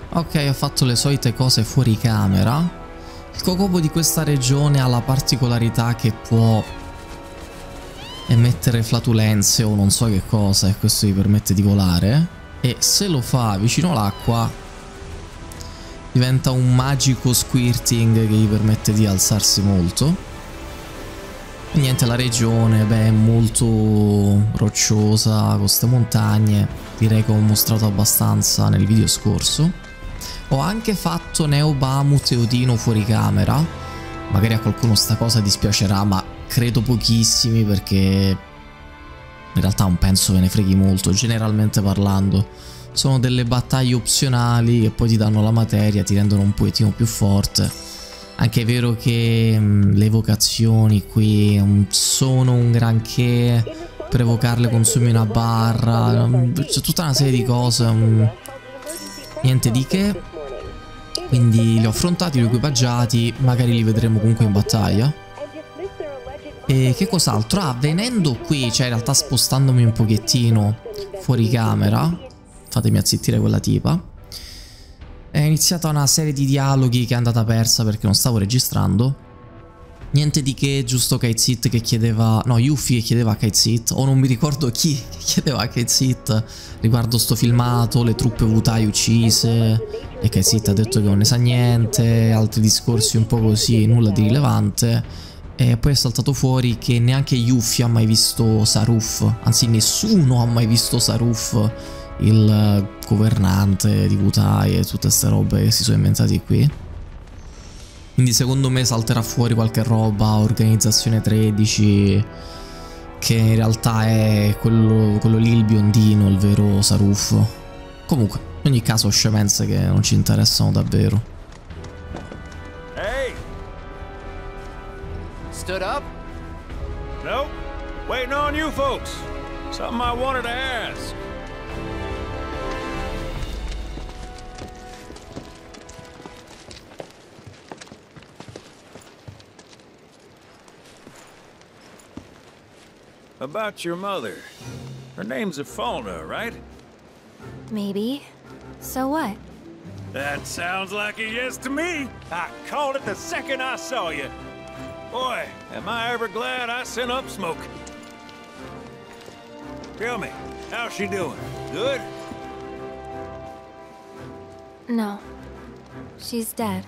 Ok, ho fatto le solite cose fuori camera. Il Kokobo di questa regione ha la particolarità che può emettere flatulenze o non so che cosa, e questo gli permette di volare. E se lo fa vicino all'acqua diventa un magico squirting che gli permette di alzarsi molto. E niente, la regione, beh, è molto rocciosa con queste montagne. Direi che ho mostrato abbastanza nel video scorso. Ho anche fatto Neo Bahamut e Odino fuori camera. Magari a qualcuno sta cosa dispiacerà, ma credo pochissimi, perché in realtà non penso ve ne freghi molto, generalmente parlando. Sono delle battaglie opzionali che poi ti danno la materia, ti rendono un pochettino più forte. Anche è vero che le evocazioni qui non sono un granché. Per evocarle consumi una barra, c'è tutta una serie di cose. Niente di che. Quindi li ho affrontati, li ho equipaggiati, magari li vedremo comunque in battaglia. E che cos'altro? Ah, venendo qui, cioè in realtà spostandomi un pochettino fuori camera, fatemi azzittire quella tipa, è iniziata una serie di dialoghi che è andata persa perché non stavo registrando. Niente di che, giusto Kite che chiedeva, no, Yuffie che chiedeva a Kite, o non mi ricordo chi che chiedeva a Kite riguardo sto filmato, le truppe Wutai uccise, e Kite ha detto che non ne sa niente, altri discorsi un po' così, nulla di rilevante. E poi è saltato fuori che neanche Yuffie ha mai visto Saruf, anzi nessuno ha mai visto Saruf, il governante di Wutai, e tutte queste robe che si sono inventati qui. Quindi secondo me salterà fuori qualche roba, Organizzazione 13, che in realtà è quello lì il biondino, il vero Saruf. Comunque, in ogni caso scemenze che non ci interessano davvero. Hey! Stood up? Nope. Waiting on you folks. Something I wanted to ask. About your mother. Her name's Ifalna, right? Maybe. So what? That sounds like a yes to me. I called it the second I saw you. Boy, am I ever glad I sent up Smoke. Tell me, how's she doing? Good? No. She's dead.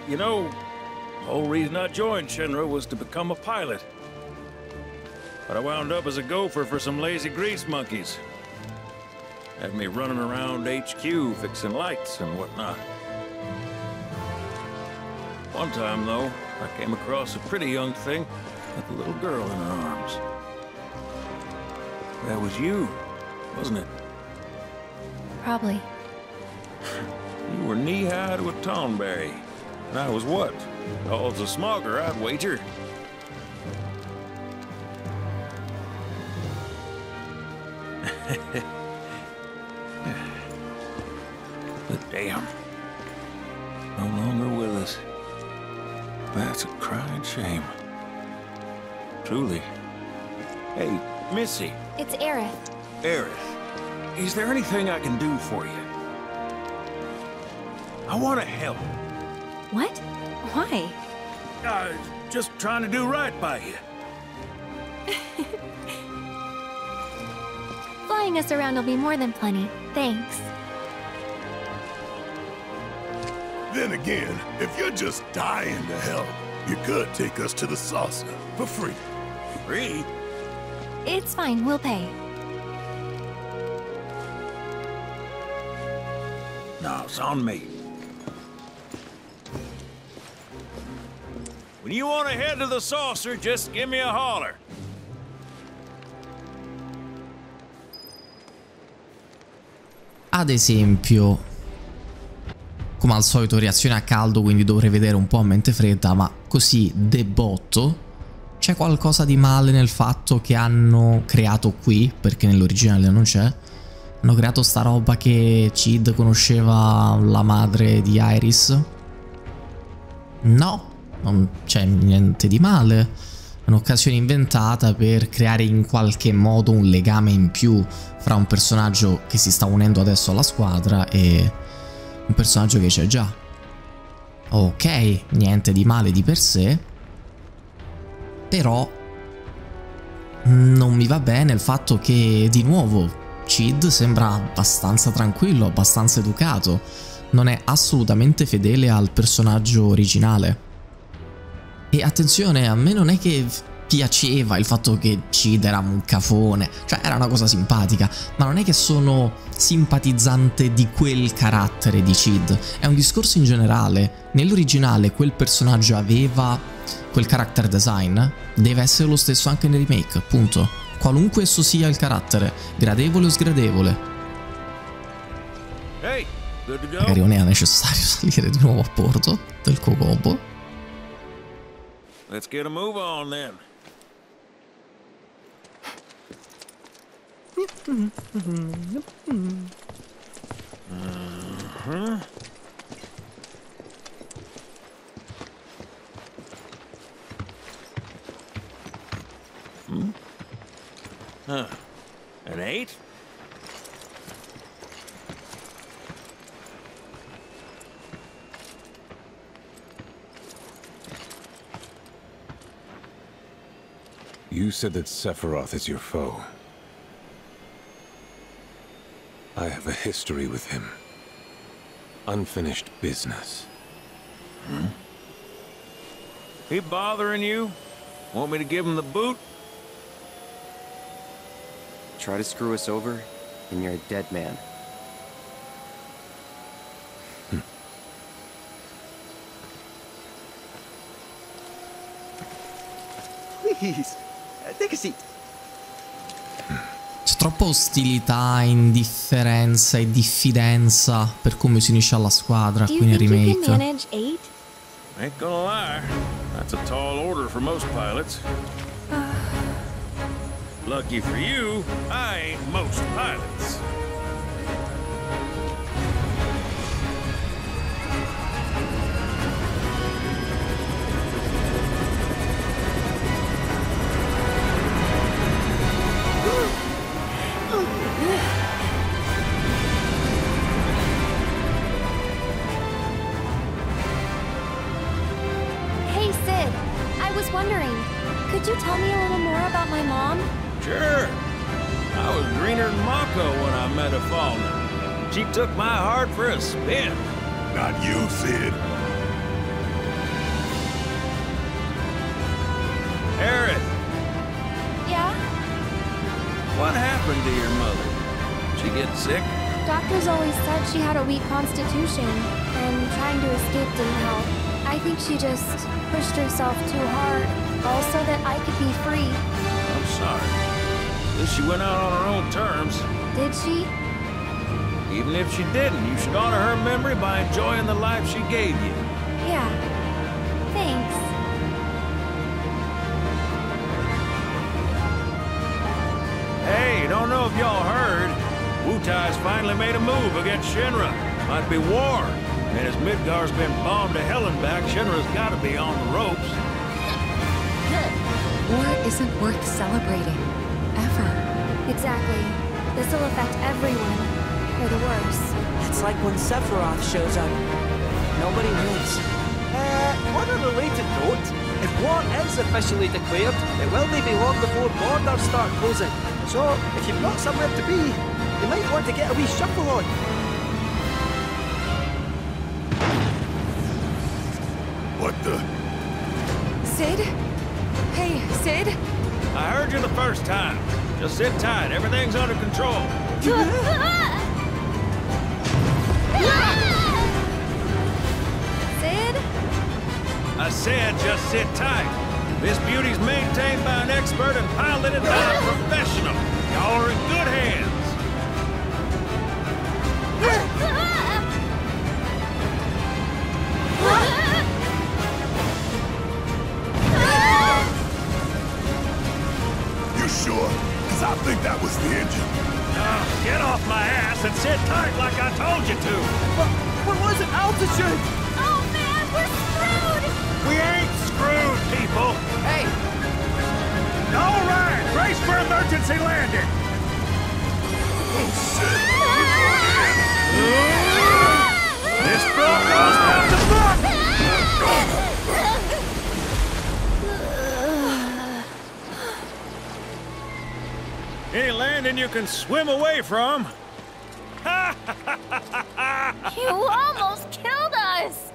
You know, the whole reason I joined Shinra was to become a pilot. But I wound up as a gopher for some lazy grease monkeys. Had me running around HQ fixing lights and whatnot. One time, though, I came across a pretty young thing with a little girl in her arms. That was you, wasn't it? Probably. You were knee-high to a tonberry. And I was what? All's a smogger, I'd wager. But damn. No longer with us. That's a crying shame. Truly. Hey, Missy. It's Aerith. Aerith, is there anything I can do for you? I want to help. What? Why? Just trying to do right by you. Flying us around will be more than plenty. Thanks. Then again, if you're just dying to help, you could take us to the saucer for free. Free? It's fine, we'll pay. No, it's on me. When you want to head to the saucer, just give me a holler. Ad esempio, come al solito reazione a caldo, quindi dovrei vedere un po' a mente fredda, ma così de botto. C'è qualcosa di male nel fatto che hanno creato qui, perché nell'originale non c'è, hanno creato sta roba che Cid conosceva la madre di Iris? No, non c'è niente di male. un'occasione inventata per creare in qualche modo un legame in più fra un personaggio che si sta unendo adesso alla squadra e un personaggio che c'è già. Ok, niente di male di per sé, però non mi va bene il fatto che di nuovo Cid sembra abbastanza tranquillo, abbastanza educato, non è assolutamente fedele al personaggio originale. E attenzione, a me non è che piaceva il fatto che Cid era un cafone, cioè era una cosa simpatica, ma non è che sono simpatizzante di quel carattere di Cid, è un discorso in generale. Nell'originale quel personaggio aveva quel character design, deve essere lo stesso anche nel remake, punto. Qualunque esso sia il carattere, gradevole o sgradevole. Hey, good to go? Magari non era necessario salire di nuovo a bordo del Kokobo. Let's get a move on then. Huh. An 8? You said that Sephiroth is your foe. I have a history with him. Unfinished business. He bothering you? Want me to give him the boot? Try to screw us over, and you're a dead man. Please, take a seat. C'è troppa ostilità, indifferenza e diffidenza per come si unisce alla squadra Do you qui nel think you can remake. manage 8? Ain't gonna lie. That's a tall order for most pilots. Lucky for you, I ain't most pilots. Hey, Sid. I was wondering, could you tell me a little more about my mom? Sure. I was greener than Mako when I met Afalna. She took my heart for a spin. Not you, Sid. Aerith, Yeah? what happened to your mother? She get sick? Doctors always said she had a weak constitution, and trying to escape didn't help. I think she just pushed herself too hard, all so that I could be free. I'm sorry. At least she went out on her own terms. Did she? Even if she didn't, you should honor her memory by enjoying the life she gave you. Yeah. Thanks. Hey, don't know if y'all heard. Wutai's finally made a move against Shinra. Might be war. And as Midgar's been bombed to hell and back, Shinra's gotta be on the ropes. War isn't worth celebrating. Ever. Exactly. This'll affect everyone. For the worse. It's like when Sephiroth shows up. Nobody wins. On a related note, if war is officially declared, it will be long before borders start closing. So, if you've got somewhere to be, you might want to get a wee shuffle on. What the? Sid? Hey, Sid? I heard you the first time. Just sit tight. Everything's under control. Sid? I said just sit tight. This beauty's maintained by an expert and piloted by a professional. Y'all are in good hands. You sure? Because I think that was the engine. Get off my ass and sit tight like I told you to. What was it? Altitude! Oh man, we're screwed! We ain't screwed, people. Hey! emergency landing! Oh, shit! This Bronco's got the fuck! Any landing you can swim away from. You almost killed us!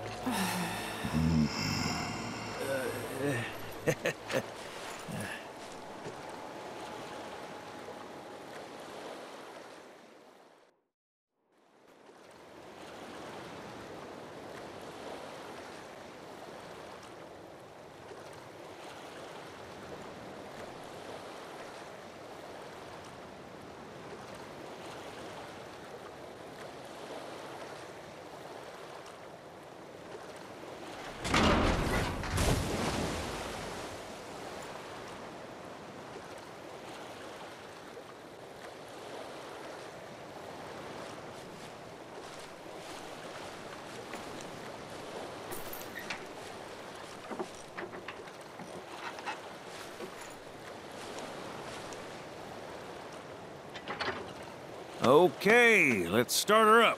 Okay, let's start her up.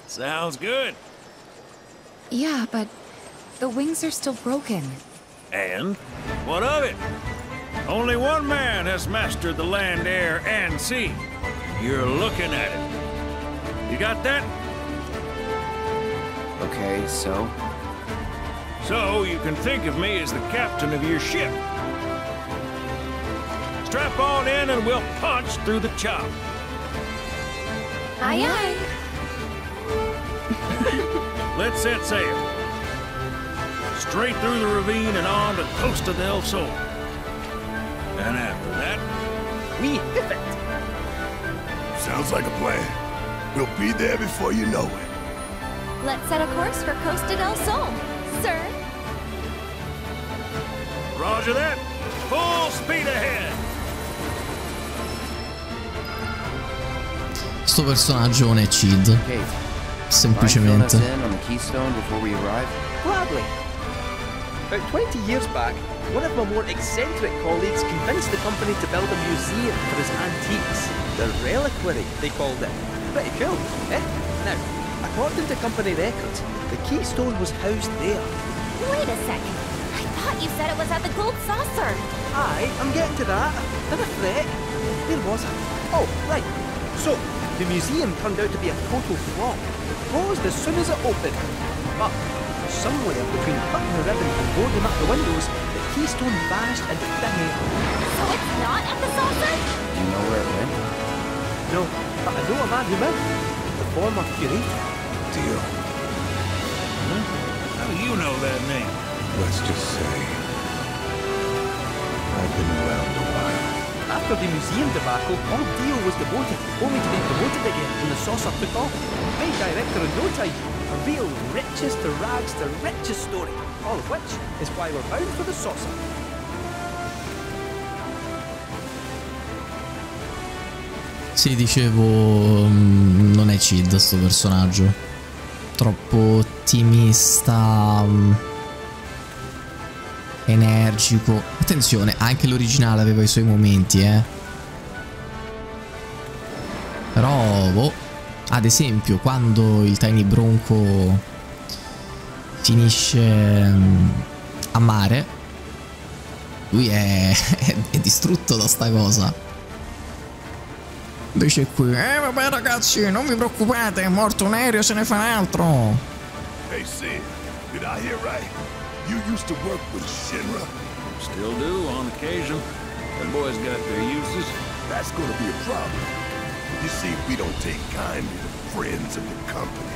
Sounds good. Yeah, but the wings are still broken. And what of it? Only one man has mastered the land, air, and sea. You're looking at it. You got that? Okay, so? So you can think of me as the captain of your ship. Strap on in and we'll punch through the chop. Aye, aye. Let's set sail. Straight through the ravine and on to Costa del Sol. And after that, We hit it! Sounds like a plan. We'll be there before you know it. Let's set a course for Costa del Sol, sir. Roger that. Full speed ahead. Sto personaggio non è Cid, Okay. Mind filling us semplicemente. in on the Keystone before we arrive? Gladly. About 20 years back, one of my more eccentric colleagues convinced the company to build a museum for his antiques. The reliquary, they called it. Pretty cool, eh? Now, according to company records, the Keystone was housed there. Wait a second. I thought you said it was at the Gold Saucer. Aye, I'm getting to that. Didn't fret. Where was I? Oh, right. So, the museum turned out to be a total flop. It closed as soon as it opened. But somewhere between cutting the ribbon and boarding up the windows, the Keystone vanished into thin air. So it's not at the saucer? Do you know where it went? No, but I know a man who might. The former curator. Deal. How do you know that name? Let's just say I've been around a while. After the museum debacle, all Dio was demoted, only to be promoted again when the saucer took off. Made director in no time. A real riches to rags to riches story. All of which is why we're bound for the saucer. Sì, dicevo, non è Cid sto personaggio. Troppo ottimista, energico. Attenzione, anche l'originale aveva i suoi momenti, Però, boh, ad esempio, quando il Tiny Bronco finisce a mare, lui è distrutto da sta cosa. Invece qui, vabbè ragazzi, non vi preoccupate, è morto un aereo, se ne fa un altro. Hey, Sid, did I hear right? You used to work with Shinra? Still do on occasion. Them boys got their uses. That's gonna be a problem. You see, we don't take kindly to friends of the company.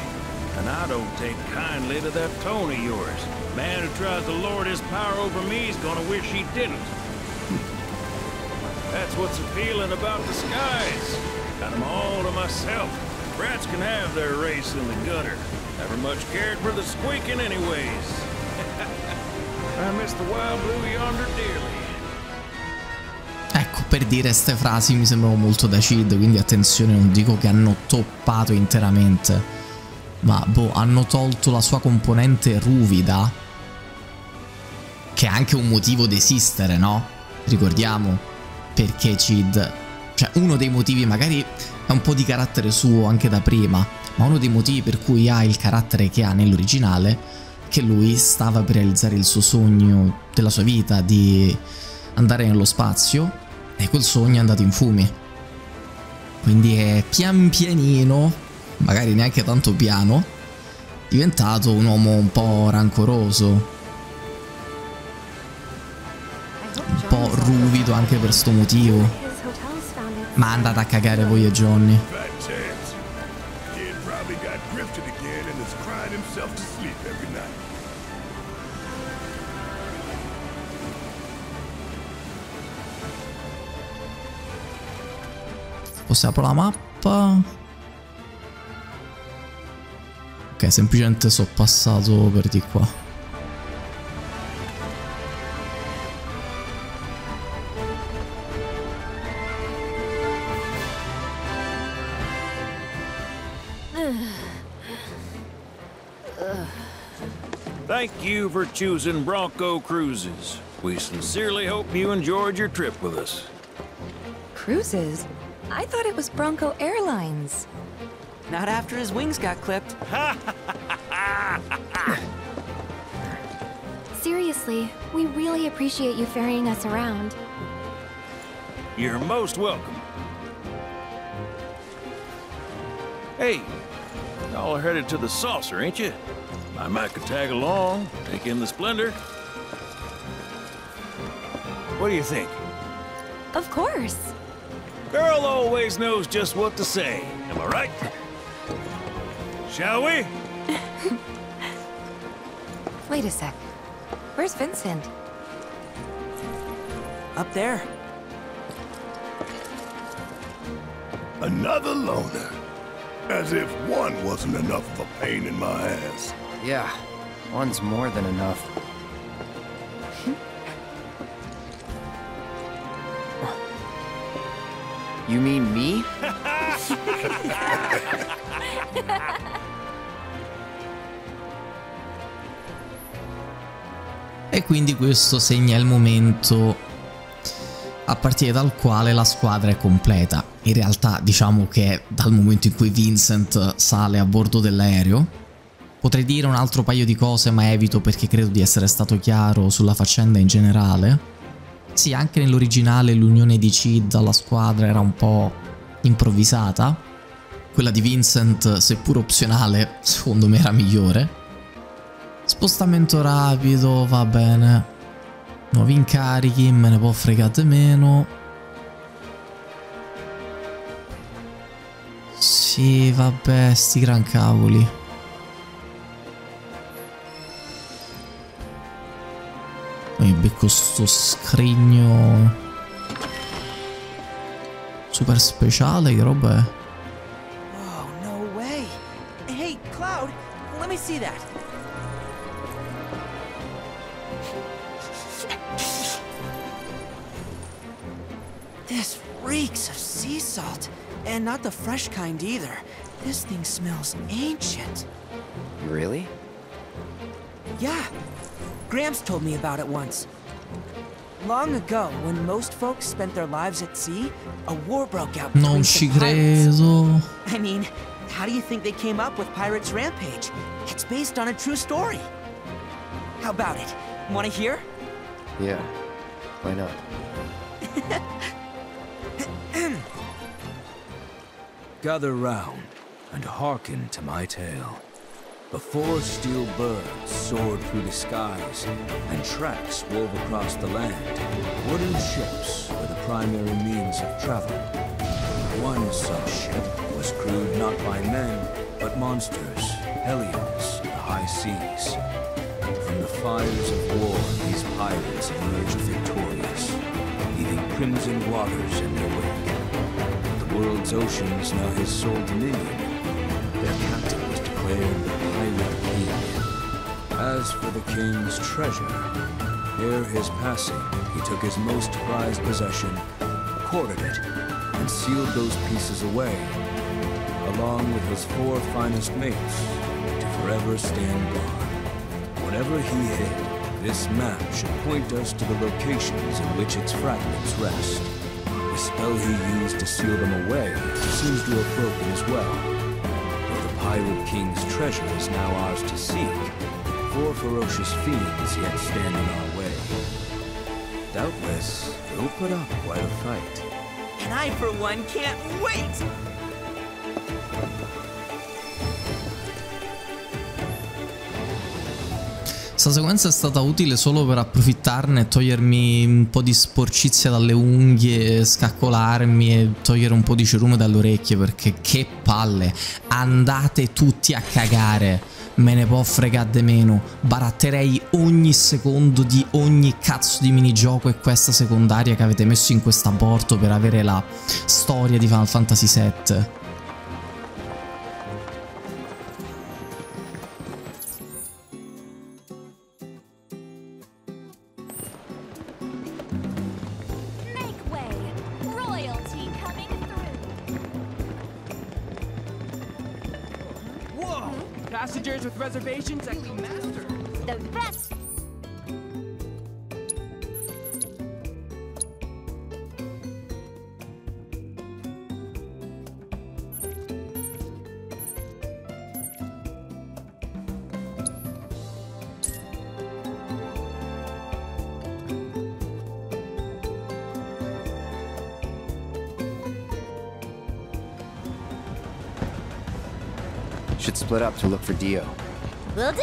And I don't take kindly to that tone of yours. Man who tries to lord his power over me is gonna wish he didn't. That's what's appealing about the skies. Got them all to myself. Rats can have their race in the gutter. Never much cared for the squeaking anyways. I miss the wild blue yonder dearly. Ecco, per dire ste frasi mi sembrano molto da Cid, quindi attenzione, non dico che hanno toppato interamente, ma boh, hanno tolto la sua componente ruvida, che è anche un motivo di esistere, no? Ricordiamo perché Cid, cioè uno dei motivi, magari è un po' di carattere suo anche da prima, ma uno dei motivi per cui ha il carattere che ha nell'originale, che lui stava per realizzare il suo sogno della sua vita di andare nello spazio, e quel sogno è andato in fumo. Quindi è pian pianino, magari neanche tanto piano, diventato un uomo un po' rancoroso, un po' ruvido anche per sto motivo. Ma andate a cagare voi e Johnny. Posso aprire la mappa? Ok, semplicemente sono passato per di qua. Thank you for choosing Bronco Cruises. We sincerely hope you enjoyed your trip with us. Cruises? I thought it was Bronco Airlines. Not after his wings got clipped. Seriously, we really appreciate you ferrying us around. You're most welcome. Hey, y'all are headed to the saucer, ain't you? I might could tag along, take in the splendor. What do you think? Of course. Girl always knows just what to say, am I right? Shall we? Wait a sec. Where's Vincent? Up there. Another loner. As if one wasn't enough of a pain in my ass. Yeah, one's more than enough. You mean me? E quindi questo segna il momento a partire dal quale la squadra è completa. In realtà diciamo che dal momento in cui Vincent sale a bordo dell'aereo. Potrei dire un altro paio di cose, ma evito perché credo di essere stato chiaro sulla faccenda in generale. Sì, anche nell'originale l'unione di Cid alla squadra era un po' improvvisata. Quella di Vincent, seppur opzionale, secondo me era migliore. Spostamento rapido, va bene. Nuovi incarichi, me ne può fregare meno. Sì, vabbè, sti gran cavoli. Mi becco sto scrigno super speciale, che roba è? Oh, no way. Hey, Cloud, let me see that. This reeks of sea salt. And not the fresh kind either. This thing smells ancient. Really? Yeah. Gramps told me about it once. Long ago, when most folks spent their lives at sea, a war broke out between Non ci some pirates. credo. I mean, how do you think they came up with Pirates Rampage? It's based on a true story. How about it? Want to hear? Yeah. Why not? Gather round and hearken to my tale. Before steel birds soared through the skies and tracks wove across the land, wooden ships were the primary means of travel. One such ship was crewed not by men, but monsters, hellions, the high seas. From the fires of war, these pirates emerged victorious, leaving crimson waters in their wake. The world's oceans now his sole dominion. Their captain was declared the Pirate King. As for the king's treasure, ere his passing, he took his most prized possession, corded it, and sealed those pieces away. A along with his 4 finest mates, to forever stand guard. Whatever he hid, this map should point us to the locations in which its fragments rest. The spell he used to seal them away seems to have broken as well. Though the Pirate King's treasure is now ours to seek, 4 ferocious fiends yet stand in our way. Doubtless, they'll put up quite a fight. And I, for one, can't wait! Questa sequenza è stata utile solo per approfittarne e togliermi un po' di sporcizia dalle unghie, scaccolarmi e togliere un po' di cerume dalle orecchie, perché che palle. Andate tutti a cagare, me ne può fregare de meno. Baratterei ogni secondo di ogni cazzo di minigioco e questa secondaria che avete messo in quest'aborto per avere la storia di Final Fantasy VII. Passengers with reservations at the master. The best. Should split up to look for Dio. Will do.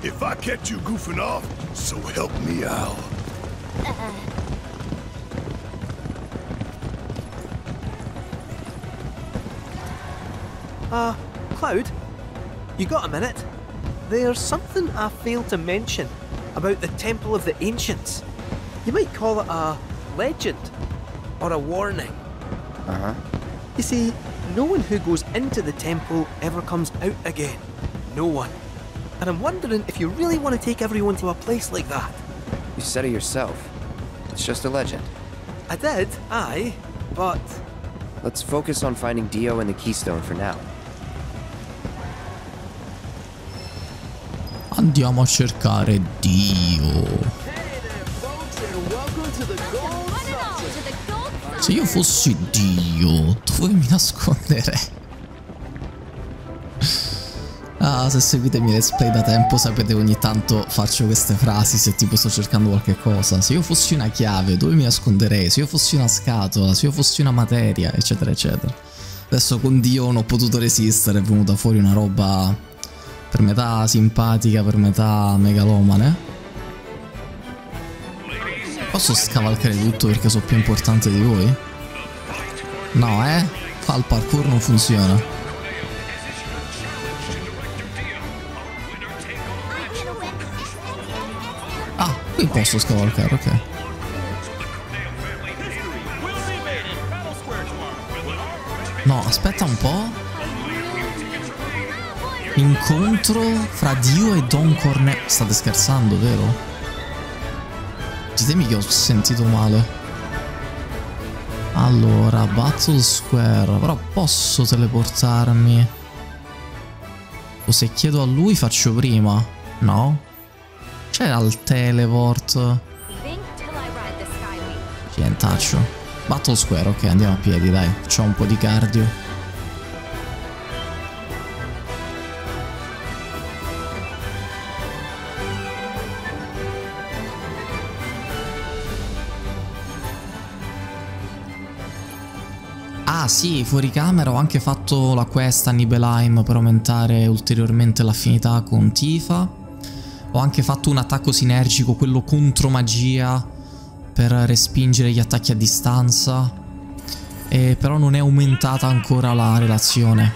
If I catch you goofing off, so help me out. Cloud? You got a minute? There's something I failed to mention about the Temple of the Ancients. You might call it a legend or a warning. Uh-huh. You see, no one who goes into the temple ever comes out again. No one. And I'm wondering if you really want to take everyone to a place like that. You said it yourself. It's just a legend. I did, aye, but... Let's focus on finding Dio and the Keystone for now. Andiamo a cercare Dio. Se io fossi Dio, dove mi nasconderei? Ah, se seguite i miei let's play da tempo sapete che ogni tanto faccio queste frasi se tipo sto cercando qualche cosa. Se io fossi una chiave, dove mi nasconderei? Se io fossi una scatola, se io fossi una materia, eccetera eccetera. Adesso con Dio non ho potuto resistere, è venuta fuori una roba per metà simpatica, per metà megalomane. Posso scavalcare tutto perché sono più importante di voi? No, qua il parkour non funziona. Ah, qui posso scavalcare, ok. No, aspetta un po'. Incontro fra Dio e Don Corneo. State scherzando, vero? Ditemi che ho sentito male. Allora, Battle Square. Però posso teleportarmi. O se chiedo a lui faccio prima. No? C'era il teleport. Nientaccio. Battle Square, ok, andiamo a piedi, dai. Facciamo un po' di cardio. Ah sì, fuori camera ho anche fatto la quest a Nibelheim per aumentare ulteriormente l'affinità con Tifa. Ho anche fatto un attacco sinergico, quello contro magia, per respingere gli attacchi a distanza. Però non è aumentata ancora la relazione.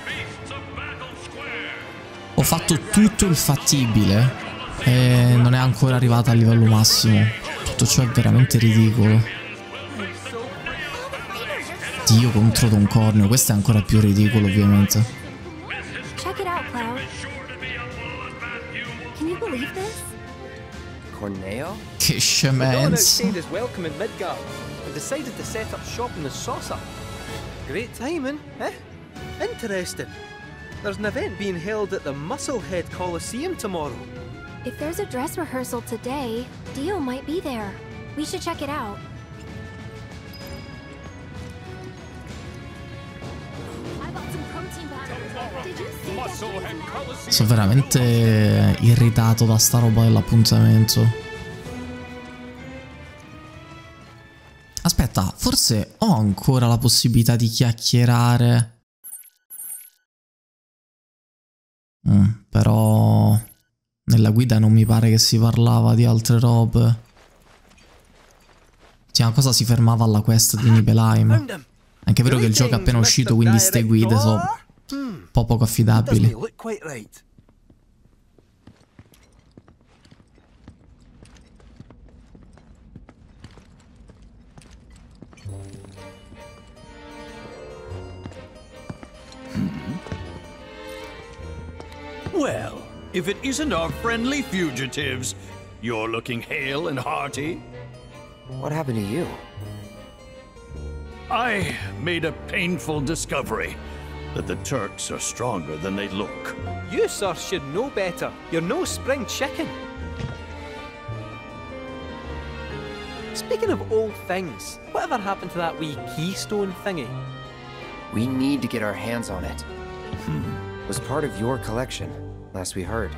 Ho fatto tutto il fattibile e non è ancora arrivata al livello massimo. Tutto ciò è veramente ridicolo. Dio contro Don Corneo, questo è ancora più ridicolo ovviamente. Check it out, Cloud. Can you believe this? Corneo? Che scemenza. His welcome in Midgard and decided to set up shop in the Saucer. Great timing, eh? Interesting. There's an event being held at the Musclehead Coliseum tomorrow. If there's a dress rehearsal today, Dio might be there. We should check it out. I bought some protein powder. Did you see that? Sono veramente irritato da sta roba dell'appuntamento. Aspetta, forse ho ancora la possibilità di chiacchierare. Però nella guida non mi pare che si parlava di altre robe. Sì, una cosa si fermava alla quest di Nibelheim. Anche è vero che il gioco è appena uscito, quindi ste guide sono un po' poco affidabili. Well, if it isn't our friendly fugitives, you're looking hale and hearty. What happened to you? I made a painful discovery that the Turks are stronger than they look. You, sir, should know better. You're no spring chicken. Speaking of old things, whatever happened to that wee keystone thingy? We need to get our hands on it. It was part of your collection, last we heard.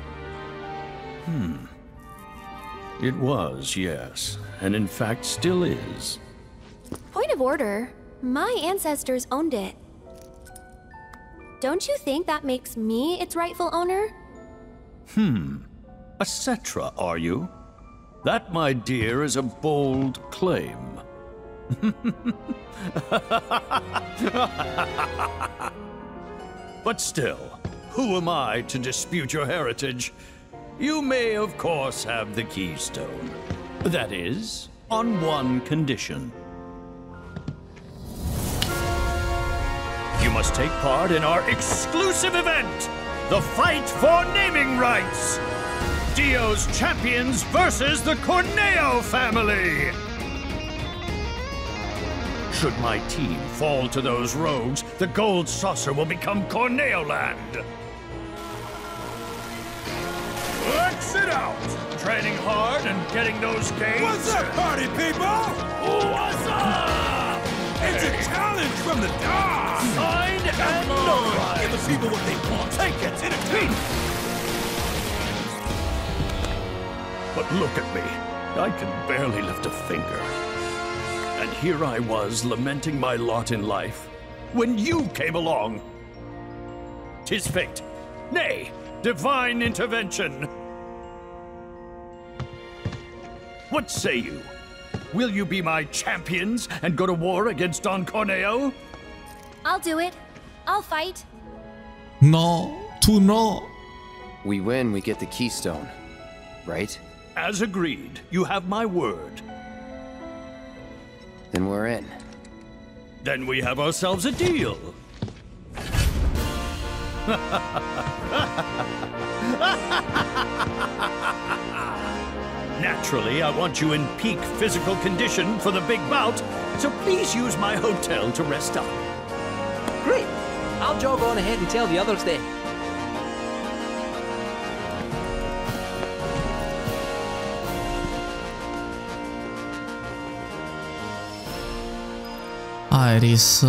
It was, yes, and in fact still is. Point of order. My ancestors owned it. Don't you think that makes me its rightful owner? A Cetra, are you? That, my dear, is a bold claim. But still, who am I to dispute your heritage? You may, of course, have the keystone. That is, on one condition. You must take part in our exclusive event, the Fight for Naming Rights. Dio's champions versus the Corneo family. Should my team fall to those rogues, the Gold Saucer will become Corneo Land. Let's it out! Training hard and getting those gains. What's up, party people? What's up? It's a challenge from the dogs! Signed and notarized. Give the people what they want. Take it, entertain. But look at me. I can barely lift a finger. And here I was lamenting my lot in life when you came along. 'Tis fate. Nay, divine intervention. What say you? Will you be my champions and go to war against Don Corneo? I'll do it. I'll fight. No, tu no. We win, we get the keystone, right? As agreed, you have my word. Then we're in. Then we have ourselves a deal. Naturally, I want you in peak physical condition for the big bout, so please use my hotel to rest up. Great. I'll jog on ahead and tell the others then. Iris,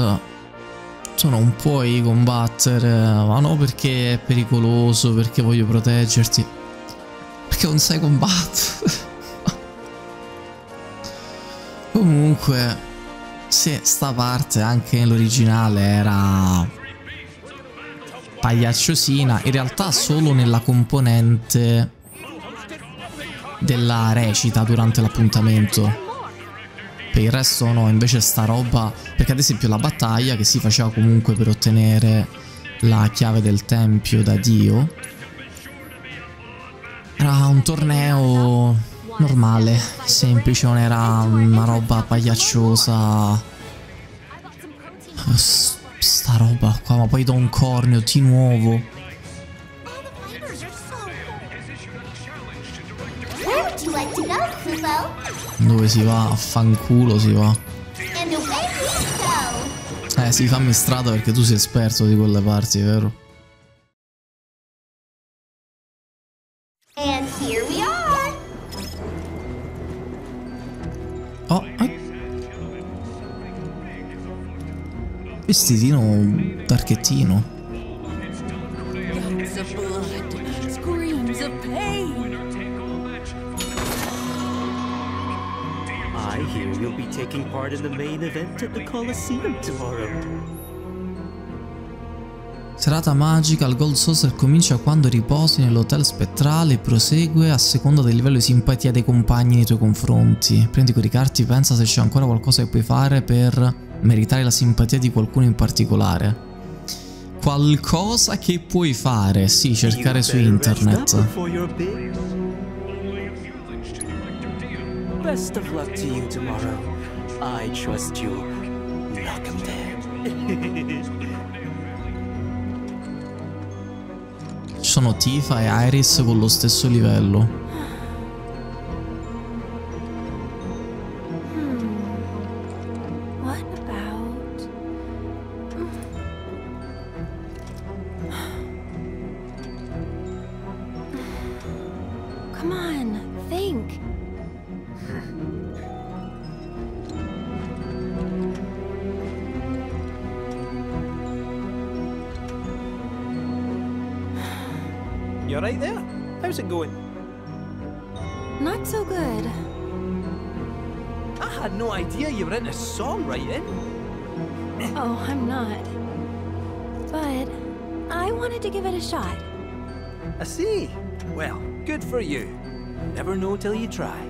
tu non puoi combattere, ma no perché è pericoloso, perché voglio proteggerti, perché non sai combattere. Comunque, se sta parte anche nell'originale era pagliacciosina, in realtà solo nella componente della recita durante l'appuntamento. Per il resto no, invece sta roba, perché ad esempio la battaglia che si faceva comunque per ottenere la chiave del tempio da Dio era un torneo normale, semplice, non era una roba pagliacciosa. Sta roba qua, ma poi Don Corneo di nuovo. Dove si va? A fanculo si va. sì, fammi strada perché tu sei esperto di quelle parti, vero? And here we are. Oh, vestitino darchettino. Guts of blood, screams of pain. I hear you'll be taking part in the main event at the Colosseum tomorrow. Serata magica, il Gold Saucer comincia quando riposi nell'hotel spettrale e prosegue a seconda del livello di simpatia dei compagni nei tuoi confronti. Prendi quei carti, pensa se c'è ancora qualcosa che puoi fare per meritare la simpatia di qualcuno in particolare. Qualcosa che puoi fare? Sì, cercare su internet. Best of luck to you tomorrow. I trust you. Knock 'em dead. Ci sono Tifa e Iris con lo stesso livello. What about... Come on, think. You alright there? How's it going? Not so good. I had no idea you were into songwriting. Oh, I'm not. But I wanted to give it a shot. I see. Well, good for you. Never know till you try.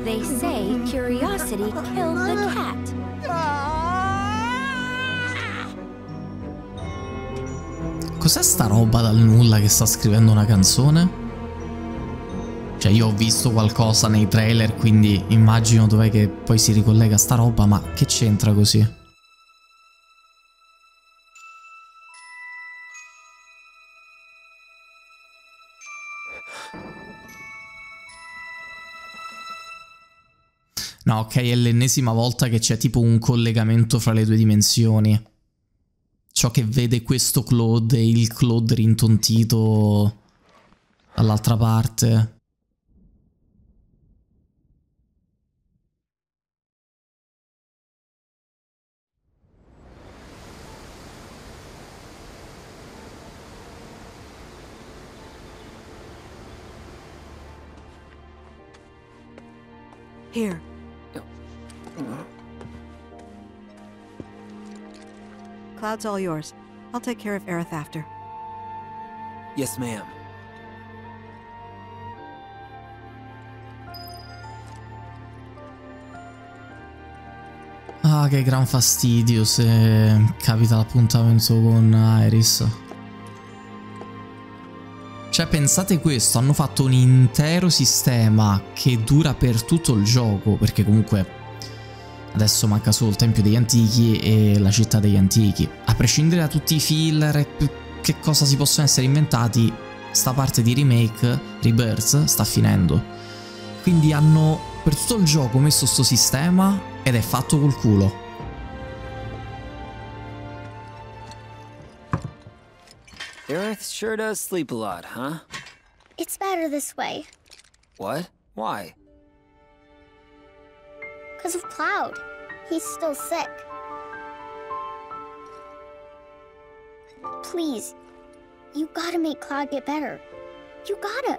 They say curiosity killed the cat. Cos'è sta roba dal nulla che sta scrivendo una canzone? Cioè io ho visto qualcosa nei trailer, quindi immagino dov'è che poi si ricollega sta roba, ma che c'entra così? No, ok, è l'ennesima volta che c'è tipo un collegamento fra le due dimensioni. Ciò che vede questo Claude e il Claude rintontito dall'altra parte. Here. Cloud's all yours. I'll take care of Aerith after. Yes, ma'am. Ah, che gran fastidio se capita l'appuntamento con Iris. Cioè, pensate questo, hanno fatto un intero sistema che dura per tutto il gioco, perché comunque adesso manca solo il Tempio degli Antichi e la Città degli Antichi. A prescindere da tutti i filler e che cosa si possono essere inventati, sta parte di remake, Rebirth, sta finendo. Quindi hanno per tutto il gioco messo sto sistema ed è fatto col culo. Aerith sure does sleep a lot, huh? It's better this way. What? Why? Because of Cloud. He's still sick. Please, you gotta make Cloud get better. You gotta.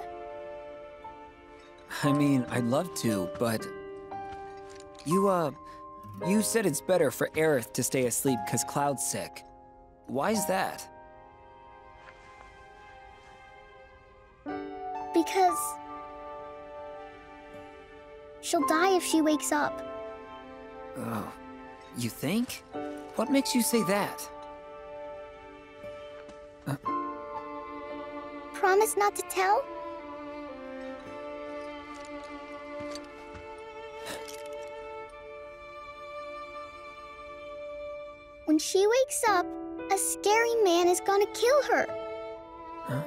I mean, I'd love to, but... You said it's better for Aerith to stay asleep because Cloud's sick. Why's that? Because... she'll die if she wakes up. Oh, you think? What makes you say that? Promise not to tell? When she wakes up, a scary man is gonna kill her. Huh?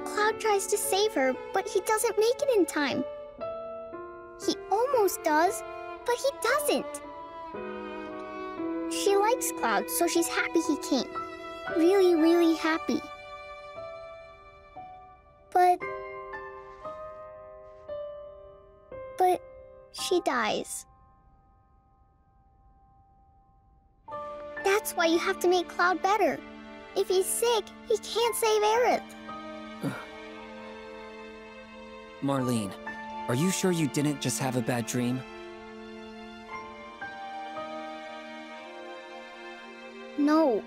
Cloud Cloud tries to save her, but he doesn't make it in time. He almost does, but he doesn't. She likes Cloud, so she's happy he came. Really, really happy. But she dies. That's why you have to make Cloud better. If he's sick, he can't save Aerith. Marlene, are you sure you didn't just have a bad dream? No.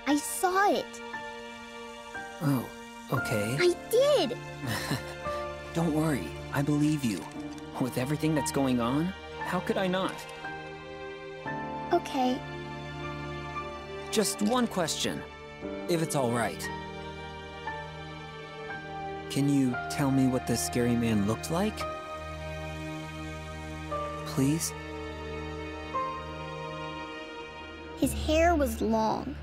I saw it. Oh, okay. I did! Don't worry, I believe you. With everything that's going on, how could I not? Okay. Just one question, if it's all right. Can you tell me what the scary man looked like? Please? His hair was long.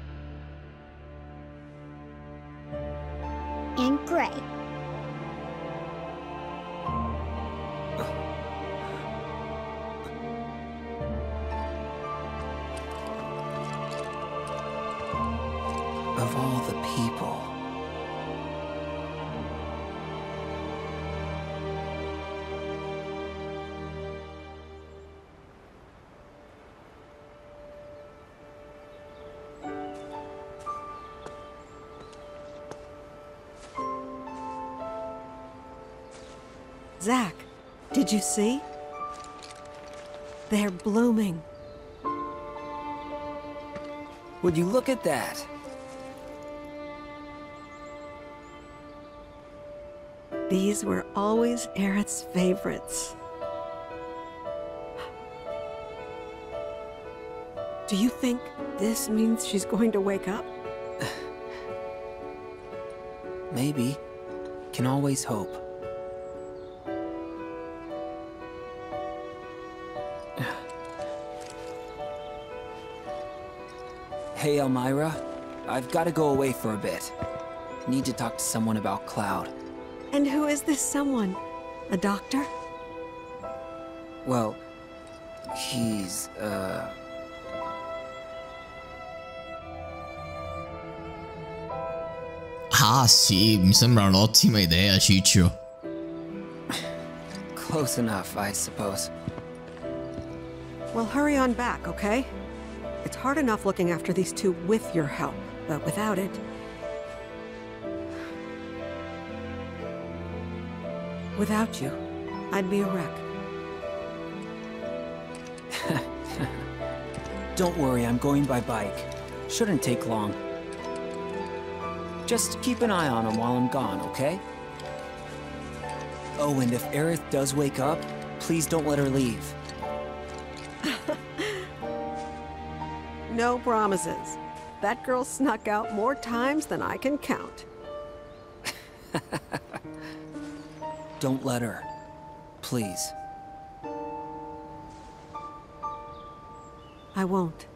And gray. Of all the people... Zack, did you see? They're blooming. Would you look at that? These were always Aerith's favorites. Do you think this means she's going to wake up? Maybe. Can always hope. Hey, Elmyra. I've got to go away for a bit. Need to talk to someone about Cloud. And who is this someone? A doctor? Well, he's, Ah sì, mi sembra un'ottima idea, Ciccio. Close enough, I suppose. Well, hurry on back, okay? It's hard enough looking after these two with your help, but without it... Without you, I'd be a wreck. Don't worry, I'm going by bike. Shouldn't take long. Just keep an eye on him while I'm gone, okay? Oh, and if Aerith does wake up, please don't let her leave. No promises. That girl snuck out more times than I can count. Don't let her. Please. I won't.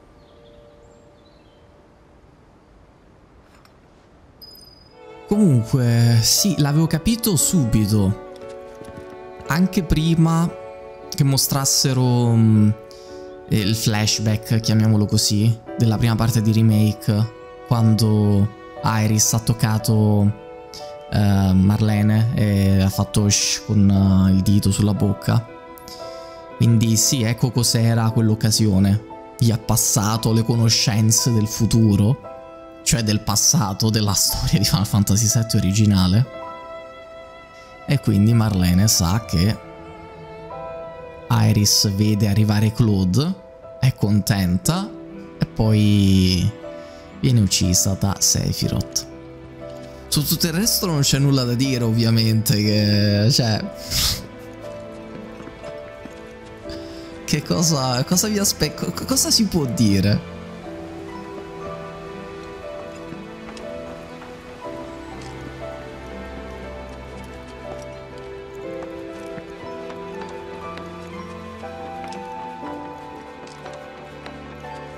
Comunque, sì, l'avevo capito subito. Anche prima che mostrassero il flashback, chiamiamolo così, della prima parte di remake, quando Iris ha toccato Marlene e ha fatto shh con il dito sulla bocca. Quindi sì, ecco cos'era quell'occasione. Gli ha passato le conoscenze del futuro, cioè del passato della storia di Final Fantasy VII originale, e quindi Marlene sa che Iris vede arrivare Claude, è contenta e poi viene uccisa da Sephiroth. Su tutto il resto non c'è nulla da dire, ovviamente, che cioè che cosa vi aspetto, cosa si può dire?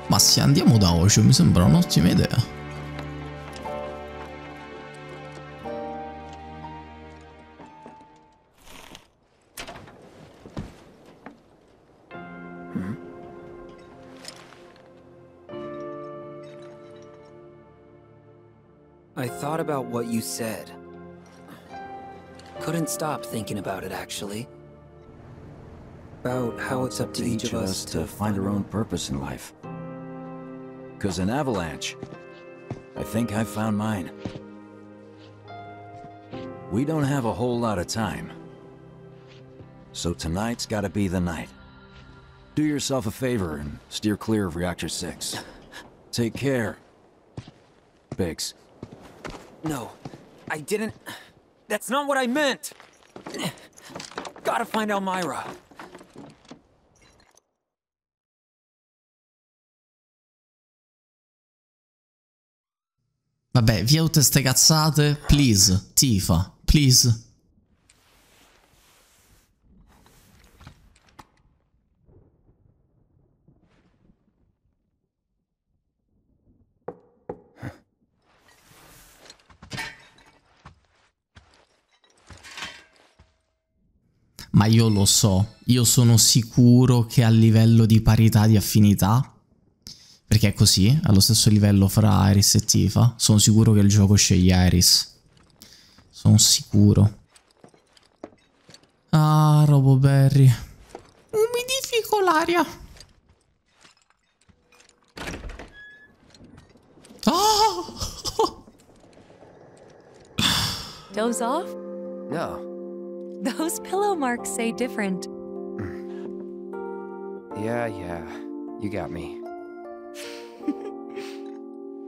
Ma se andiamo da Osho mi sembra un'ottima idea. I thought about what you said. Couldn't stop thinking about it, actually. About how it's up to each of us to find our own purpose in life. Because in Avalanche, I think I've found mine. We don't have a whole lot of time. So tonight's gotta be the night. Do yourself a favor and steer clear of Reactor 6. Take care, Biggs. No, I didn't... That's not what I meant! Gotta find Elmyra. Vabbè, via tutte ste cazzate, please, Tifa, please. Ma io lo so, io sono sicuro che a livello di parità di affinità, perché è così, allo stesso livello fra Iris e Tifa, sono sicuro che il gioco sceglie Iris. Sono sicuro. Ah, Roboberry. Umidifico l'aria. Oh! Doze off? No. Those pillow marks say different. Yeah, you got me.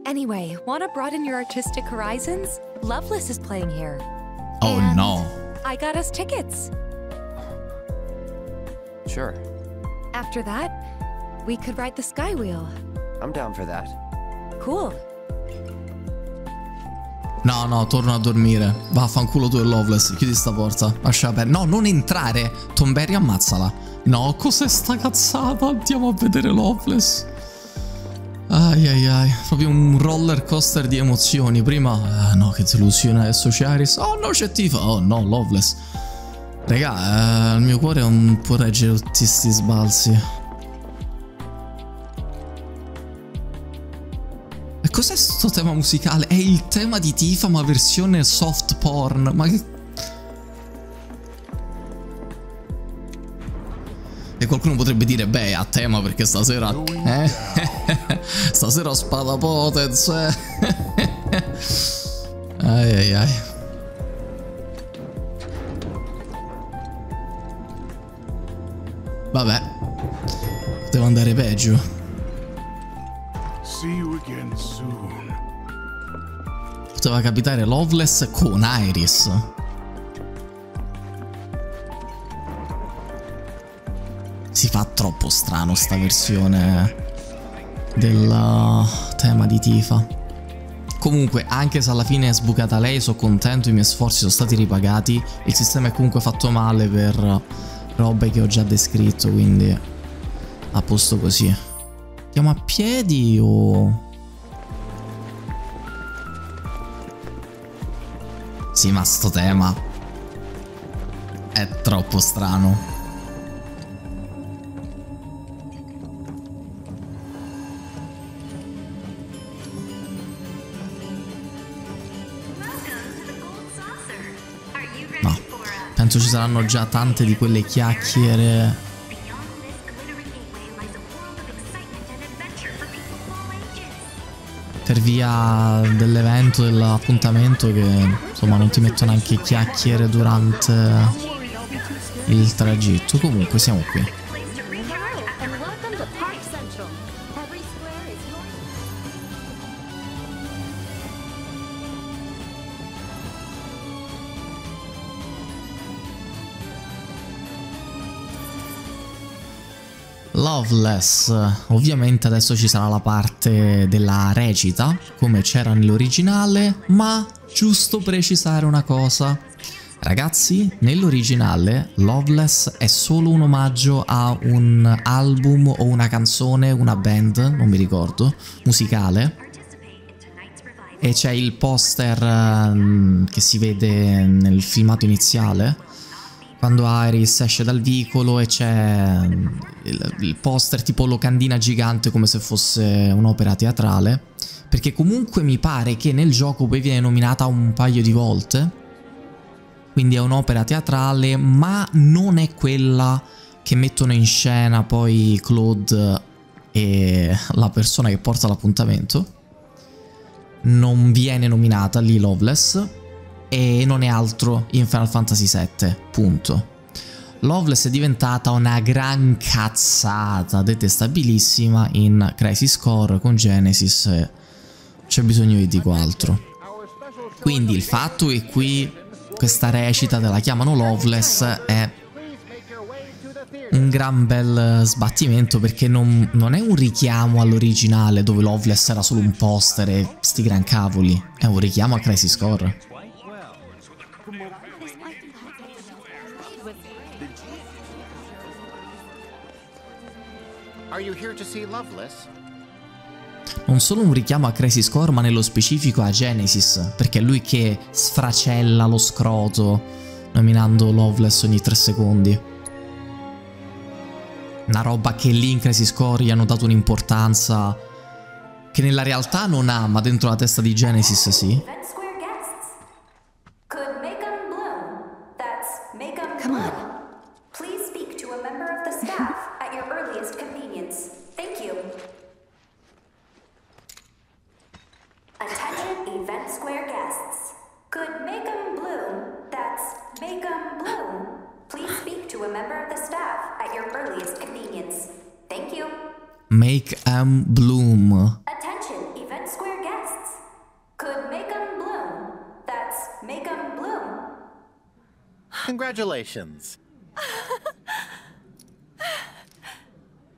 Anyway, wanna broaden your artistic horizons? Loveless is playing here. Oh and no. I got us tickets. Sure. After that, we could ride the Skywheel. I'm down for that. Cool. No, torno a dormire. Vaffanculo tu e Loveless, chiudi sta porta. Lascia aperta. No, non entrare. Tomberry, ammazzala. No, cos'è sta cazzata? Andiamo a vedere Loveless. Ai, proprio un roller coaster di emozioni. Prima, no, che delusione, adesso c'è Iris. Oh no, c'è Tifa. Oh no, Loveless. Raga, il mio cuore non può reggere tutti sti sbalzi. E cos'è sto tema musicale? È il tema di Tifa ma versione soft porn. Ma che... E qualcuno potrebbe dire, beh, a tema perché stasera... stasera spada potence. Ai. Vabbè. Poteva andare peggio. See you again soon. Poteva capitare Loveless con Iris. Si fa troppo strano sta versione del tema di Tifa. Comunque, anche se alla fine è sbucata lei, sono contento, i miei sforzi sono stati ripagati. Il sistema è comunque fatto male per robe che ho già descritto, quindi a posto così. Andiamo a piedi o... Sì, ma sto tema è troppo strano. No, penso ci saranno già tante di quelle chiacchiere per via dell'evento, dell'appuntamento, che insomma non ti mettono anche chiacchiere durante il tragitto. Comunque siamo qui. Loveless, ovviamente adesso ci sarà la parte della recita come c'era nell'originale, ma giusto precisare una cosa, ragazzi, nell'originale Loveless è solo un omaggio a un album o una canzone, una band, non mi ricordo, musicale, e c'è il poster che si vede nel filmato iniziale quando Iris esce dal vicolo e c'è il poster tipo locandina gigante come se fosse un'opera teatrale, perché comunque mi pare che nel gioco poi viene nominata un paio di volte, quindi è un'opera teatrale, ma non è quella che mettono in scena poi Claude e la persona che porta l'appuntamento. Non viene nominata lì Loveless e non è altro in Final Fantasy VII, punto. Loveless è diventata una gran cazzata detestabilissima in Crisis Core con Genesis, c'è bisogno di dico altro. Quindi il fatto che qui questa recita te la chiamano Loveless è un gran bel sbattimento, perché non è un richiamo all'originale dove Loveless era solo un poster e sti gran cavoli, è un richiamo a Crisis Core. Non solo un richiamo a Crisis Core, ma nello specifico a Genesis, perché è lui che sfracella lo scroto nominando Loveless ogni 3 secondi. Una roba che lì in Crisis Core gli hanno dato un'importanza che nella realtà non ha, ma dentro la testa di Genesis sì. Come on. Please speak to a member of the staff at your earliest convenience. Thank you. Attention Event Square guests. Could make 'em bloom. That's make 'em bloom. Please speak to a member of the staff at your earliest convenience. Thank you. Make 'em bloom. Attention Event Square guests. Could make 'em bloom. That's make 'em bloom. Congratulations.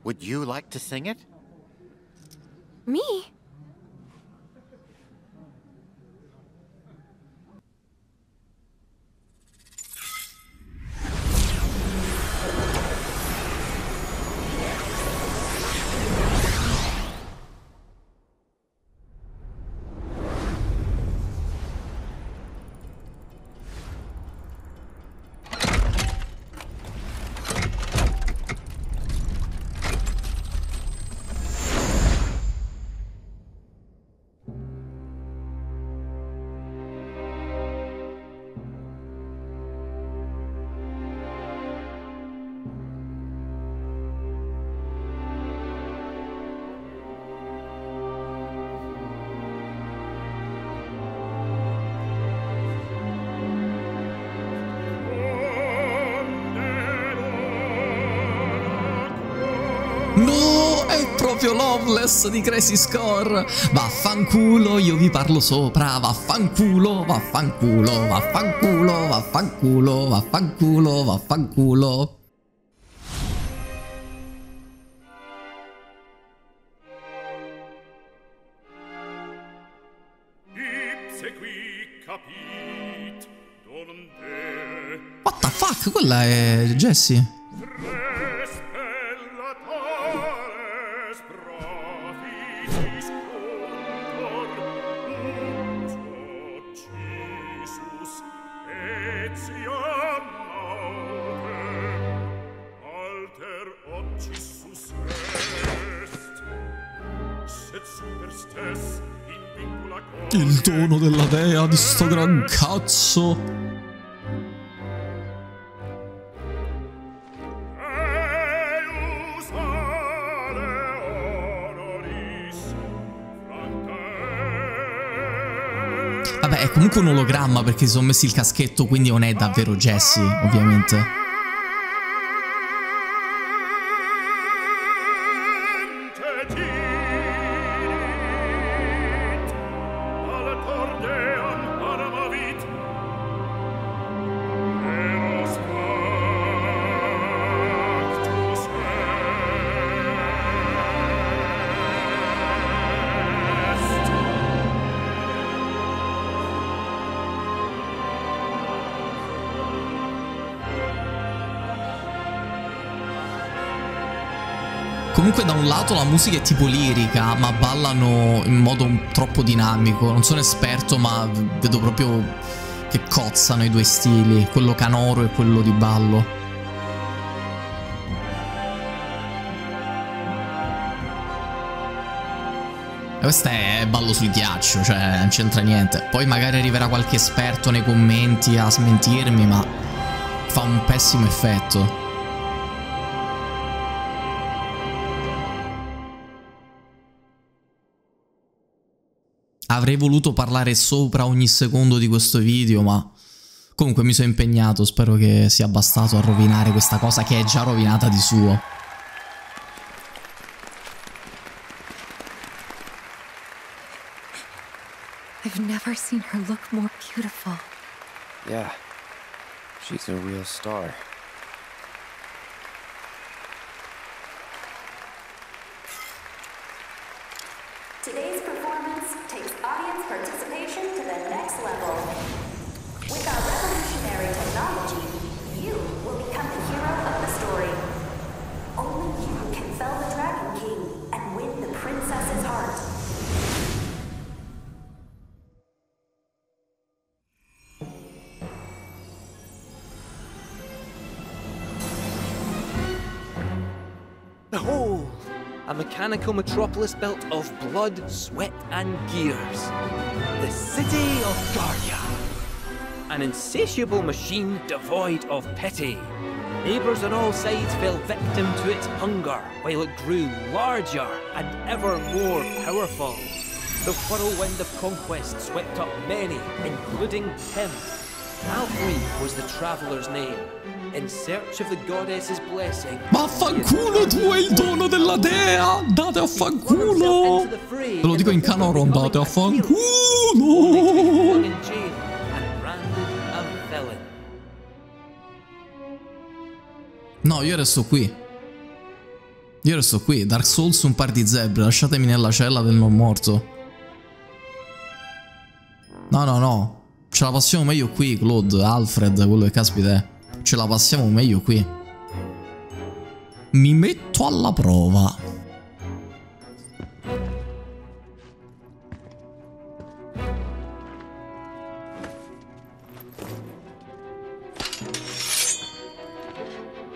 Would you like to sing it? Me? No, è proprio Loveless di Crisis Core. Vaffanculo, io vi parlo sopra. Vaffanculo, vaffanculo, vaffanculo, vaffanculo, vaffanculo, vaffanculo. What the fuck? Quella è Jessie. Il dono della dea di sto gran cazzo. Vabbè, è comunque un ologramma perché si sono messi il caschetto, quindi non è davvero Jessie, ovviamente. Comunque da un lato la musica è tipo lirica, ma ballano in modo troppo dinamico. Non sono esperto, ma vedo proprio che cozzano i due stili, quello canoro e quello di ballo. E questo è ballo sul ghiaccio, cioè non c'entra niente. Poi magari arriverà qualche esperto nei commenti a smentirmi, ma fa un pessimo effetto. Avrei voluto parlare sopra ogni secondo di questo video, ma comunque mi sono impegnato, spero che sia bastato a rovinare questa cosa che è già rovinata di suo. I've never seen her look more beautiful. Yeah, she's a real star. Today's performance takes audience participation to the next level. With our revolutionary technology, you will become the hero of the story. Only you can fell the Dragon King and win the princess's heart. Behold, a mechanical metropolis built of blood, sweat, and gears. The city of Garia. An insatiable machine devoid of pity. Neighbors on all sides fell victim to its hunger, while it grew larger and ever more powerful. The whirlwind of conquest swept up many, including him. Alfred was the traveler's name. In search of the goddess's blessing. Vaffanculo, tu hai il dono della dea! Andate a fanculo! Ve lo dico in canoro, andate a fanculo! No, io resto qui. Io resto qui. Dark Souls, un par di zebre. Lasciatemi nella cella del non morto. No, no, no. Ce la passiamo meglio qui, Claude, Alfred, quello che caspita è. Ce la passiamo meglio qui. Mi metto alla prova.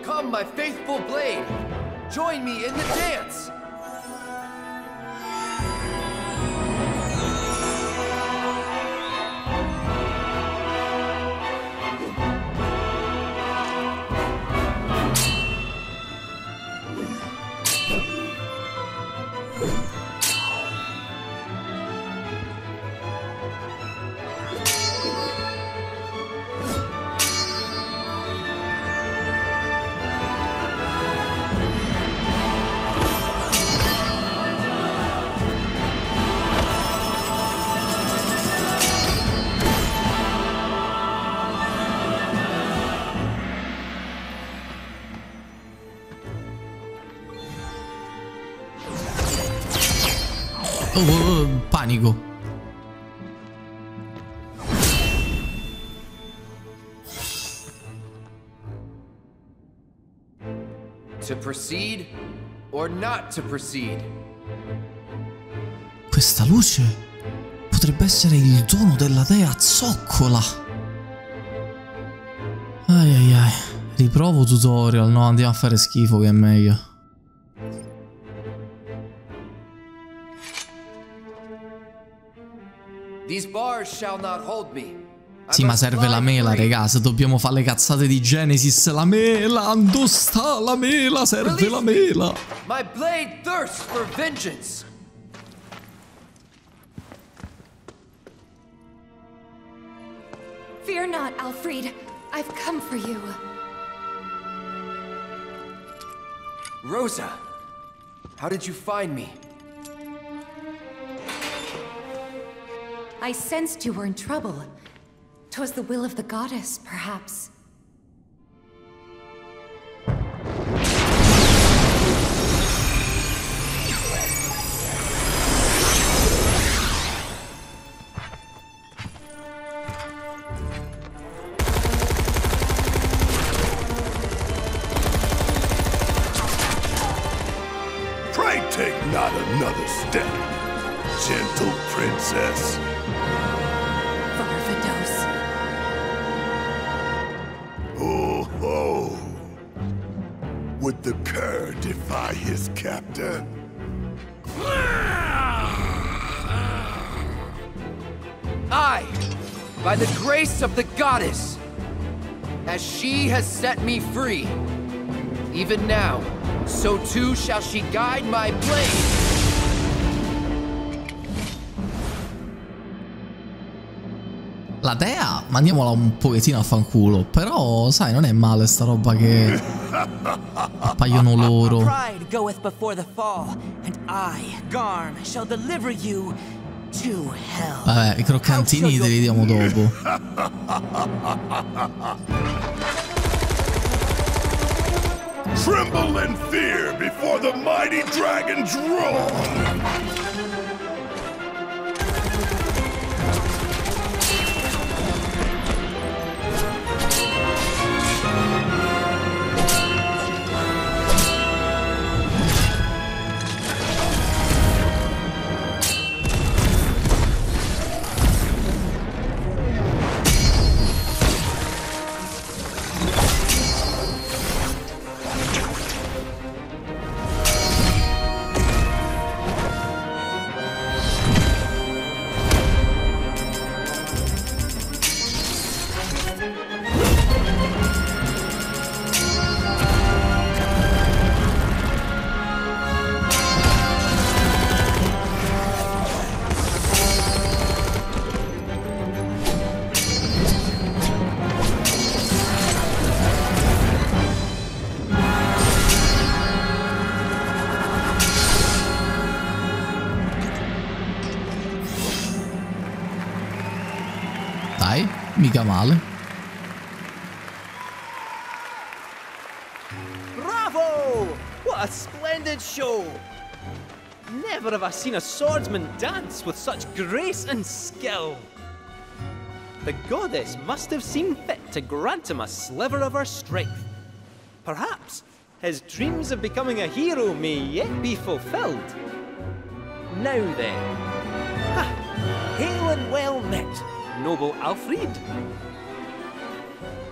Come, my faithful blade. Join me in the dance. Panico. To proceed or not to proceed? Questa luce potrebbe essere il dono della dea zoccola. Ai ai ai. Riprovo tutorial. No, andiamo a fare schifo che è meglio. These bars shall not hold me. Sì, ma serve la mela, regà. Se dobbiamo fare le cazzate di Genesis, la mela. Dove sta la mela? Serve la mela. My blade thirsts for vengeance. Fear not, Alfred. I've come for you. Rosa, how did you find me? I sensed you were in trouble. 'Twas the will of the goddess, perhaps. Pray take not another step, gentle princess. Varvados, Would the cur defy his captor? I, by the grace of the goddess, as she has set me free, even now, so too shall she guide my blade. La dea, mandiamola un pochettino a fanculo. Però, sai, non è male sta roba che appaiono loro. Pride goeth before the fall, and I, Garm, shall deliver you to hell. Vabbè, i croccantini te li diamo dopo. Tremble in fear before the mighty dragon's roar! Dai, mica male. Bravo! What a splendid show! Never have I seen a swordsman dance with such grace and skill. The goddess must have seen fit to grant him a sliver of her strength. Perhaps his dreams of becoming a hero may yet be fulfilled. Now then, hail and well met, noble Alfred.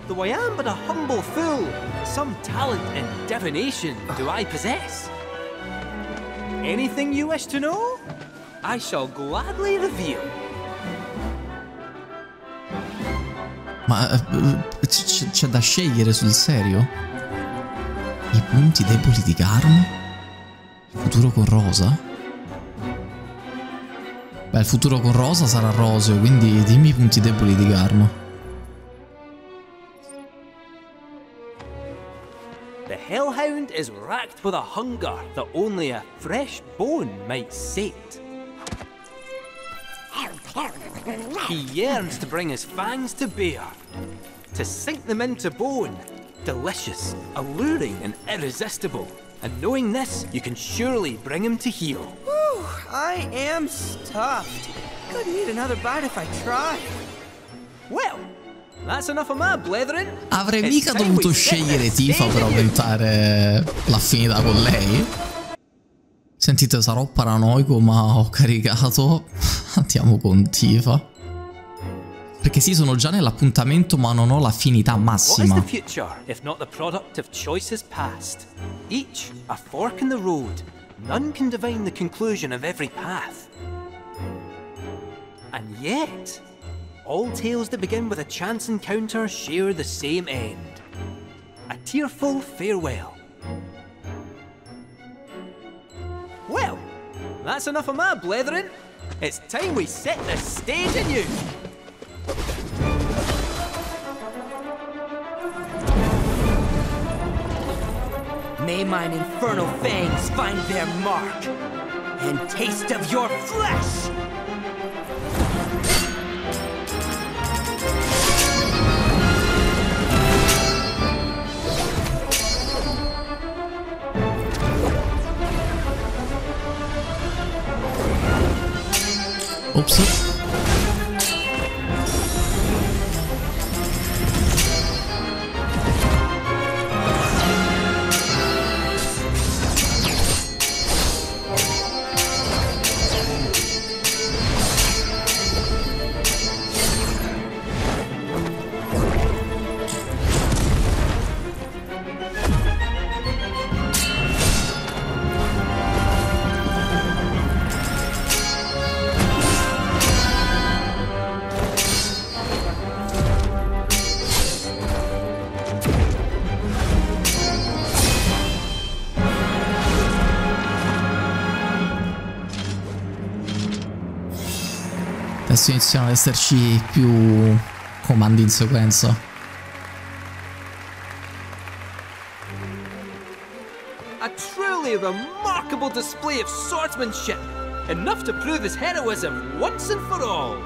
Though I am but a humble fool, some talent in divination do I possess. Anything you wish to know, I shall gladly reveal. Ma c'è da scegliere sul serio? I punti deboli di Garm? Il futuro con Rosa? Beh, il futuro con Rosa sarà roseo, quindi dimmi i punti deboli di Garm. The Hellhound is racked with a hunger that only a fresh bone might sate. He yearns to bring his fangs to bear, to sink them into bone. Delicious, alluring, and irresistible. And knowing this, you can surely bring him to heel. Whew, I am stuffed. Couldn't eat another bite if I tried. Well, that's enough of my blethering. Avrei mica dovuto scegliere Tifa per aumentare l'affinità con lei? Sentite, sarò paranoico, ma ho caricato. Andiamo con Tifa. Perché sì, sono già nell'appuntamento, ma non ho l'affinità massima. What is the future if not the product of choices past? Each a fork in the road. None can divine the conclusion of every path. And yet, all tales that begin with a chance encounter share the same end. A tearful farewell. Well, that's enough of my blethering. It's time we set the stage anew. May mine infernal fangs find their mark, and taste of your flesh! Oops. Adesso iniziano ad esserci più comandi in sequenza. A truly remarkable display of swordsmanship, enough to prove his heroism once and for all.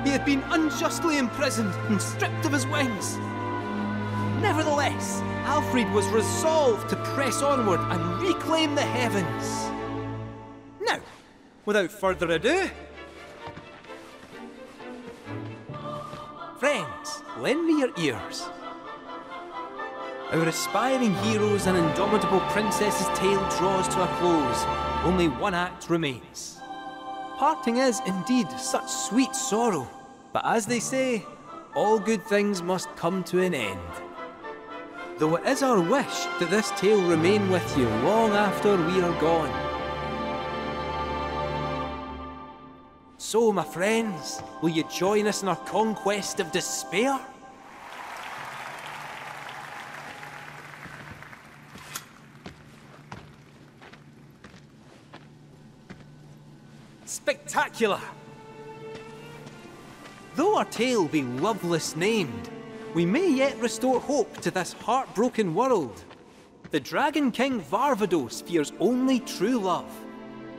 He had been unjustly imprisoned and stripped of his wings. Nevertheless, Alfred was resolved to press onward and reclaim the heavens. Now, without further ado, friends, lend me your ears. Our aspiring hero's and indomitable princess's tale draws to a close. Only one act remains. Parting is indeed such sweet sorrow, but as they say, all good things must come to an end. Though it is our wish that this tale remain with you long after we are gone. So, my friends, will you join us in our conquest of despair? Spectacular! Though our tale be loveless named, we may yet restore hope to this heartbroken world. The Dragon King Varvados fears only true love,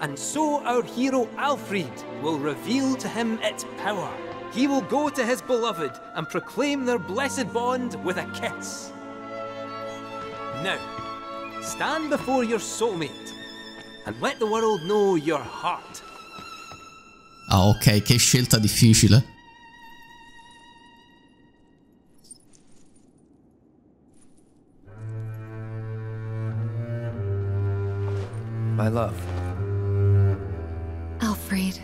and so our hero Alfred will reveal to him its power. He will go to his beloved and proclaim their blessed bond with a kiss. Now, stand before your soulmate and let the world know your heart. Ah, ok, che scelta difficile. My love. Alfred.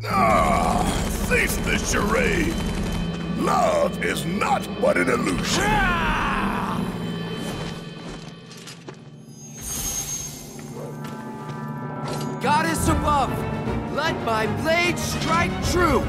Ah, cease the charade. Love is not but an illusion. Goddess above, let my blade strike true!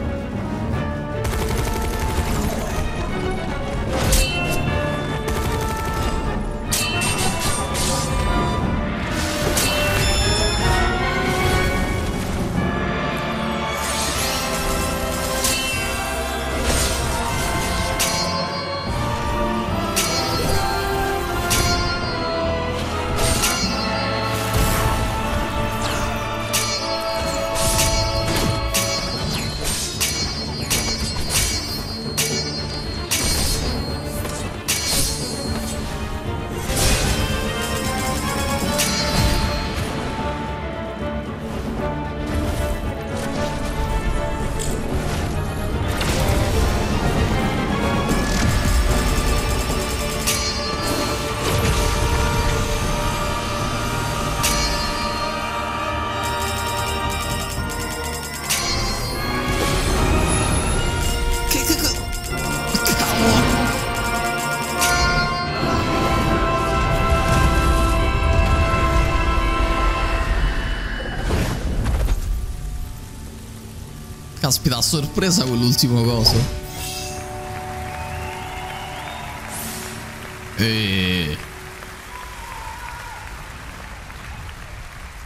Caspita, a sorpresa quell'ultimo coso.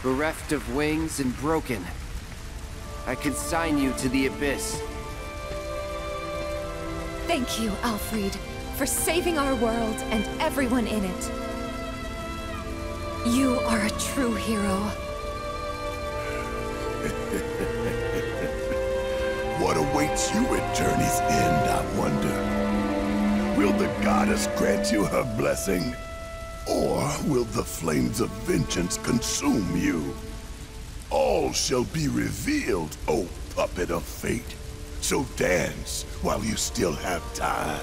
Bereft of wings and broken, I consign you to the abyss. Thank you, Alfred, for saving our world and everyone in it. You are a true hero. What awaits you at Journey's End, I wonder? Will the goddess grant you her blessing? Or will the flames of vengeance consume you? All shall be revealed, O puppet of fate. So dance while you still have time.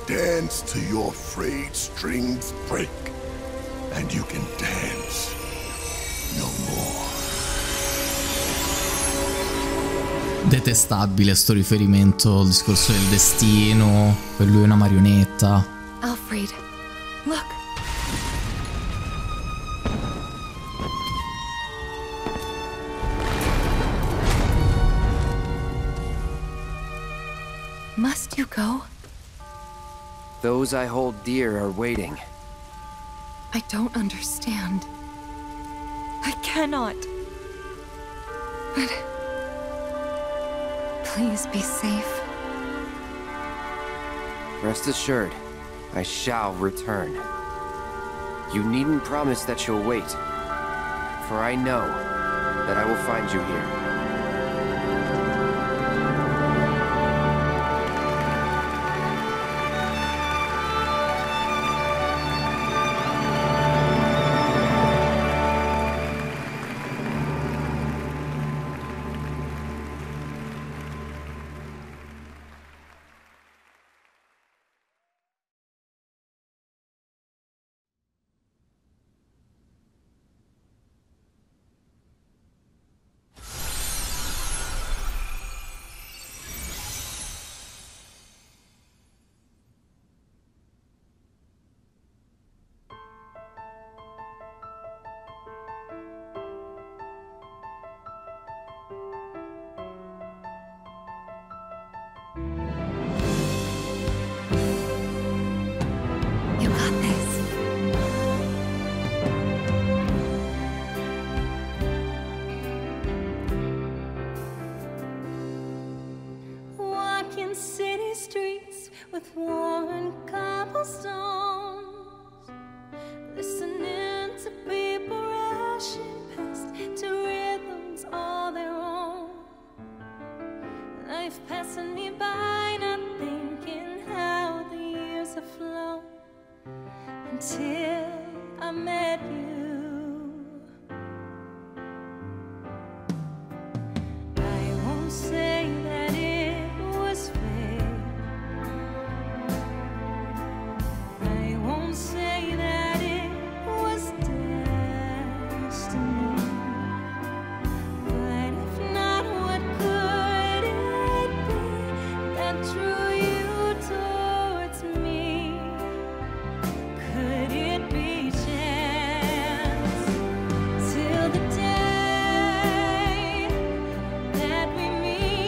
Dance till your frayed strings break, and you can dance no more. Detestabile sto riferimento al discorso del destino, per lui è una marionetta. Alfred, look. Must you go? Those I hold dear are waiting. I don't understand. I cannot. But... please be safe. Rest assured, I shall return. You needn't promise that you'll wait, for I know that I will find you here. With worn cobblestones, listening to people rushing past to rhythms all their own. Life passing me by, not thinking how the years have flown until I met you. I won't say that it was fair. Say that it was destiny, but if not, what could it be that drew you towards me? Could it be chance till the day that we meet?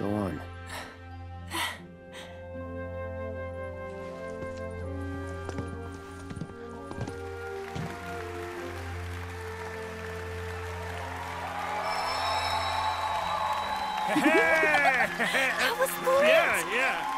Go on. That was great! Yeah.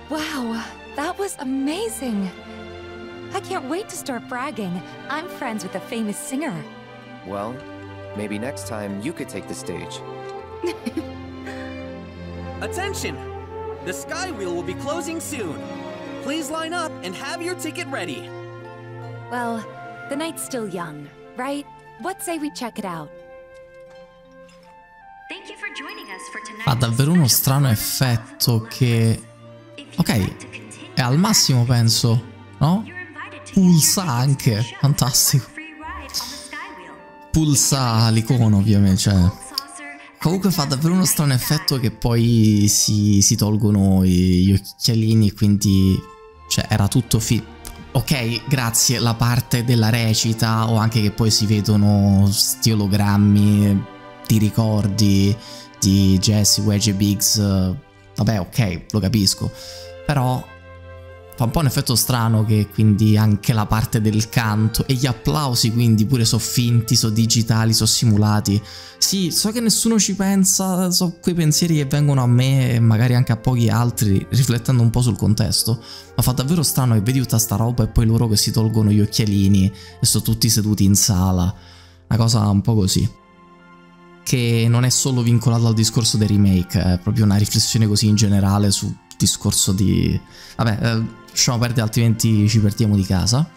Wow, that was amazing. I can't wait to start bragging. I'm friends with a famous singer. Well, maybe next time you could take the stage. Attention! The Sky Wheel will be closing soon. Please line up and have your ticket ready. Well, the night's still young, right? What say we check it out? Thank you for joining us for tonight. Fa davvero uno strano effetto che... Ok, è al massimo penso, no? Pulsa anche, fantastico. Pulsa l'icono ovviamente, cioè... Comunque fa davvero uno strano effetto che poi si tolgono gli occhialini e quindi... Cioè era tutto ok, grazie, la parte della recita o anche che poi si vedono sti ologrammi di ricordi di Jesse, Wedge e Biggs... Vabbè, ok, lo capisco. Però fa un po' un effetto strano che quindi anche la parte del canto e gli applausi quindi pure so finti, so digitali, so simulati. Sì, so che nessuno ci pensa, so quei pensieri che vengono a me e magari anche a pochi altri, riflettendo un po' sul contesto. Ma fa davvero strano che vedi tutta sta roba e poi loro che si tolgono gli occhialini e sono tutti seduti in sala. Una cosa un po' così. Che non è solo vincolato al discorso dei remake, è proprio una riflessione così in generale sul discorso di... Vabbè, lasciamo perdere altrimenti ci perdiamo di casa.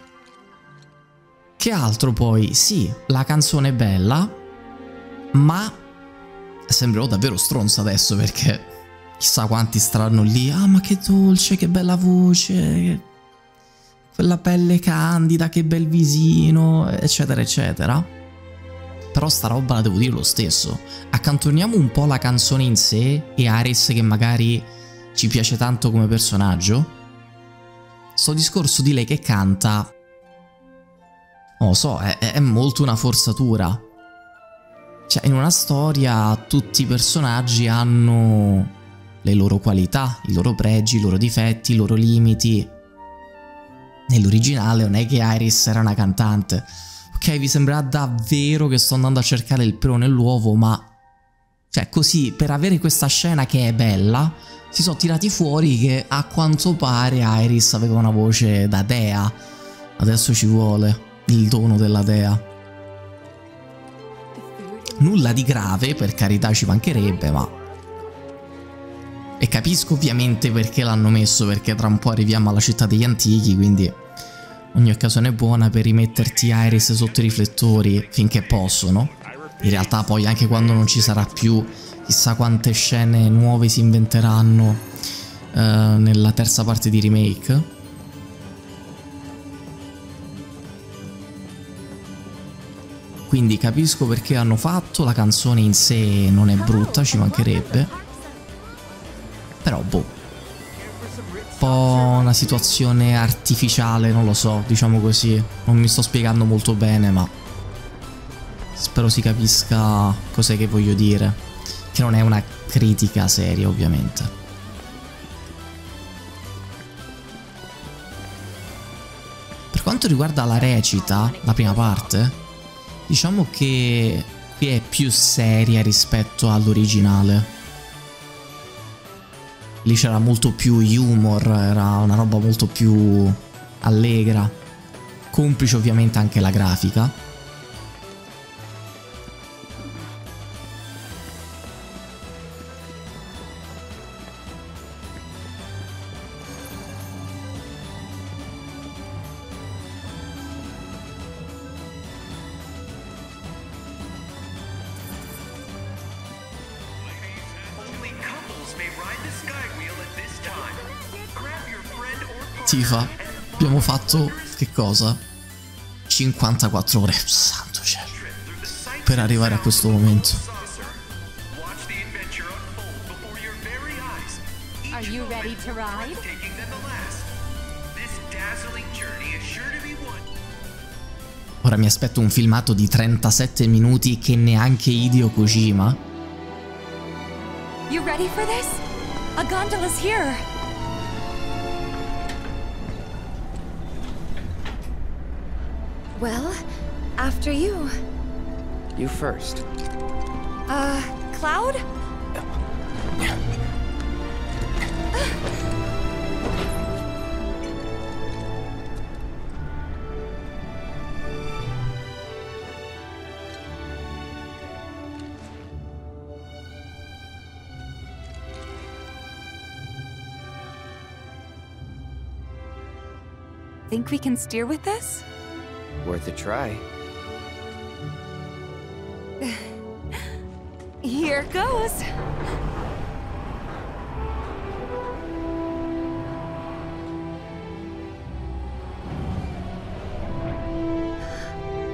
Che altro poi? Sì, la canzone è bella, ma sembrerò davvero stronza adesso perché chissà quanti staranno lì. Ah, ma che dolce, che bella voce, quella pelle candida, che bel visino, eccetera eccetera. Però sta roba la devo dire lo stesso. Accantoniamo un po' la canzone in sé e Aerys che magari ci piace tanto come personaggio. Sto discorso di lei che canta, non lo so, è molto una forzatura. Cioè in una storia tutti i personaggi hanno le loro qualità, i loro pregi, i loro difetti, i loro limiti. Nell'originale non è che Aerys era una cantante. Ok, vi sembrerà davvero che sto andando a cercare il pelo nell'uovo, ma... Cioè, così, per avere questa scena che è bella, si sono tirati fuori che a quanto pare Aerys aveva una voce da dea. Adesso ci vuole il dono della dea. Nulla di grave, per carità ci mancherebbe, ma... E capisco ovviamente perché l'hanno messo, perché tra un po' arriviamo alla città degli antichi, quindi... Ogni occasione è buona per rimetterti Aerys sotto i riflettori finché possono. In realtà poi anche quando non ci sarà più, chissà quante scene nuove si inventeranno nella terza parte di remake. Quindi capisco perché hanno fatto, la canzone in sé non è brutta, ci mancherebbe. Però boh. Un po' una situazione artificiale, non lo so, diciamo così. Non mi sto spiegando molto bene, ma spero si capisca cos'è che voglio dire. Che non è una critica seria, ovviamente. Per quanto riguarda la recita, la prima parte, diciamo che Qui è più seria rispetto all'originale. Lì c'era molto più humor, era una roba molto più allegra. Complice ovviamente anche la grafica. Tifa, abbiamo fatto che cosa? 54 ore, santo cielo, per arrivare a questo momento. Are you ready to ride? Ora mi aspetto un filmato di 37 minuti che neanche Hideo Kojima. You ready for this? A gondola's here. Well, after you. You first. Cloud? Think we can steer with this? Worth a try. Here goes.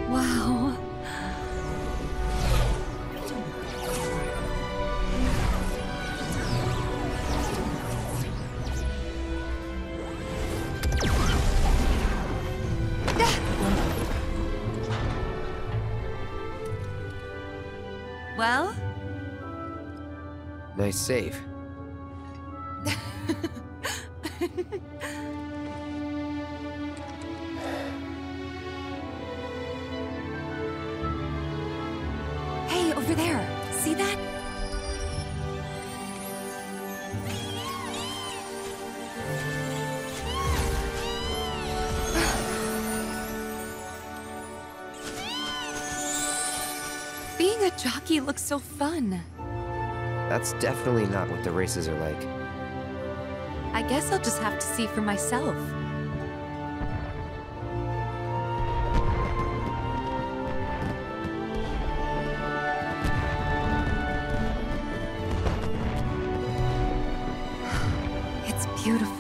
Wow. Well? Nice save. Hey, over there. See that? Being a jockey looks so fun. That's definitely not what the races are like. I guess I'll just have to see for myself. It's beautiful.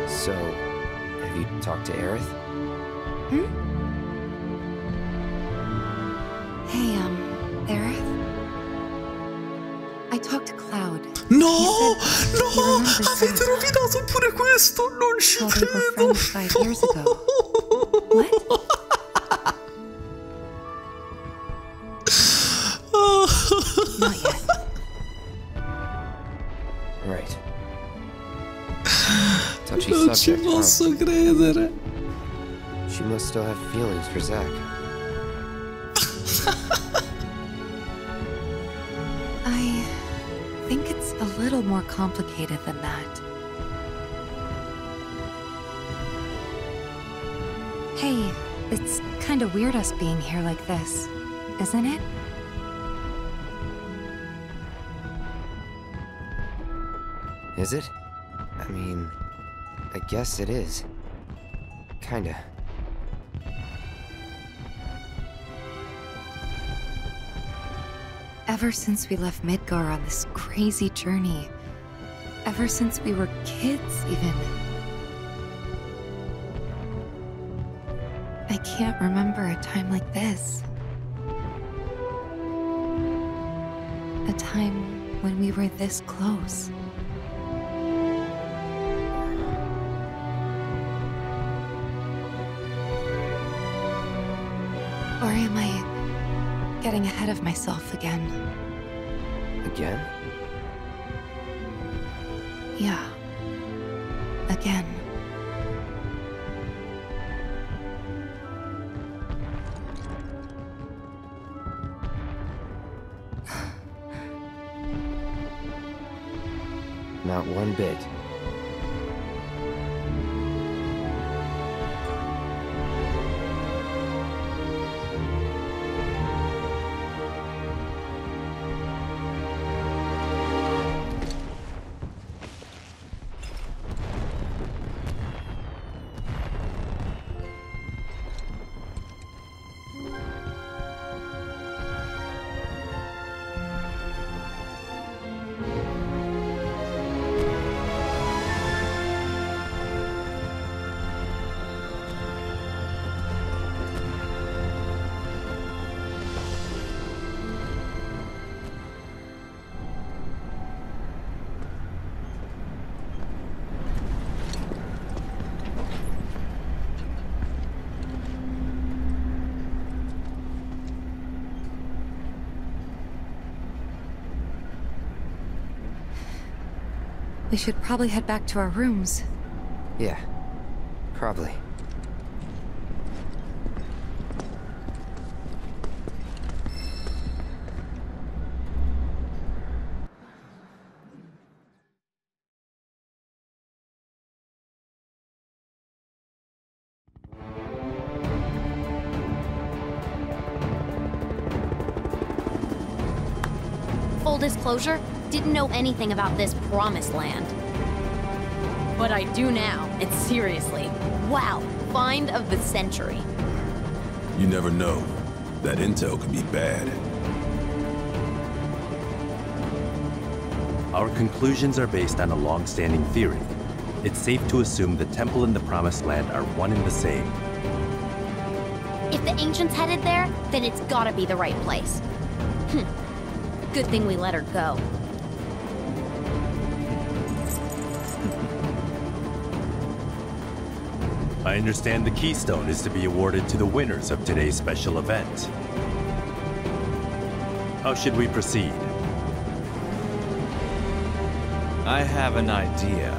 So, have you talked to Aerith? Hmm? Hey, Aerith? I talked to Cloud. No! No! Avete rovinato pure questo! Non ci credo! 5 years ago. What? Not yet. Right. Touchy Non ci subject, huh? posso credere. She must still have feelings for Zack. I think it's a little more complicated than that. Hey, it's kind of weird us being here like this, isn't it? Is it? I mean, I guess it is. Kinda. Ever since we left Midgar on this crazy journey, ever since we were kids, even, I can't remember a time like this. A time when we were this close. Or am I getting ahead of myself again? Again? Yeah. Again. Not one bit. We should probably head back to our rooms. Yeah, probably. Full disclosure, didn't know anything about this promised land. But I do now, and seriously, wow, find of the century. You never know. That intel could be bad. Our conclusions are based on a long-standing theory. It's safe to assume the temple and the Promised Land are one and the same. If the ancients headed there, then it's gotta be the right place. Good thing we let her go. I understand the Keystone is to be awarded to the winners of today's special event. How should we proceed? I have an idea.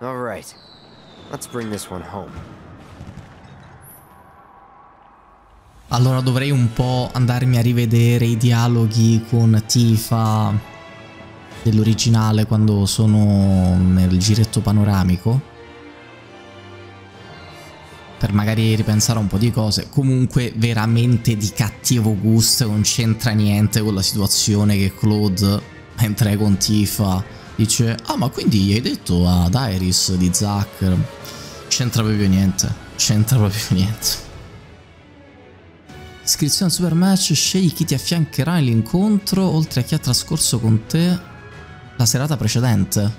All right, let's bring this one home. Allora dovrei un po' andarmi a rivedere i dialoghi con Tifa dell'originale quando sono nel giretto panoramico, per magari ripensare a un po' di cose. Comunque veramente di cattivo gusto, non c'entra niente con la situazione che Claude, mentre è con Tifa, dice: ah, ma quindi hai detto ad Iris di Zack? C'entra proprio niente. C'entra proprio niente. Iscrizione al super match, scegli chi ti affiancherà nell'incontro oltre a chi ha trascorso con te la serata precedente.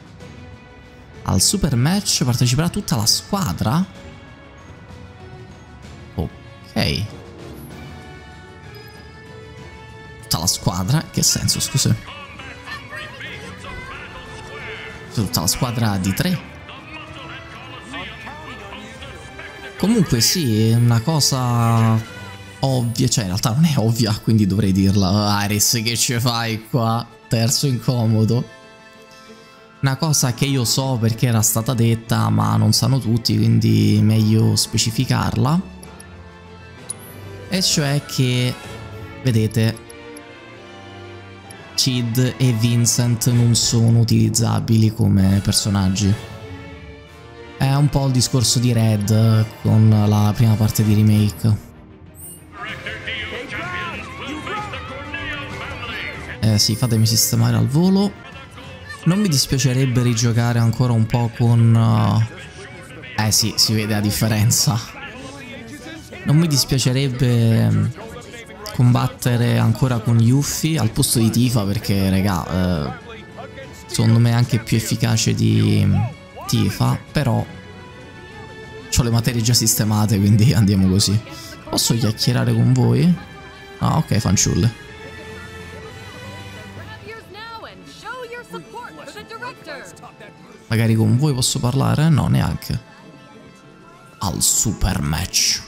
Al super match parteciperà tutta la squadra? Ok. Tutta la squadra? In che senso, scusa? Tutta la squadra di 3. Comunque sì, è una cosa ovvia, cioè in realtà non è ovvia, quindi dovrei dirla. Iris, che ci fai qua? Terzo incomodo. Una cosa che io so perché era stata detta, ma non sanno tutti, quindi meglio specificarla. E cioè che, vedete, Cid e Vincent non sono utilizzabili come personaggi. È un po' il discorso di Red con la prima parte di remake. Sì, fatemi sistemare al volo. Non mi dispiacerebbe rigiocare ancora un po' con... sì, si vede la differenza. Non mi dispiacerebbe combattere ancora con Yuffie al posto di Tifa, perché raga, secondo me è anche più efficace di Tifa, però C'ho le materie già sistemate, quindi andiamo così. Posso chiacchierare con voi? Ah, ok, fanciulle. Magari con voi posso parlare? No, neanche. Al super match.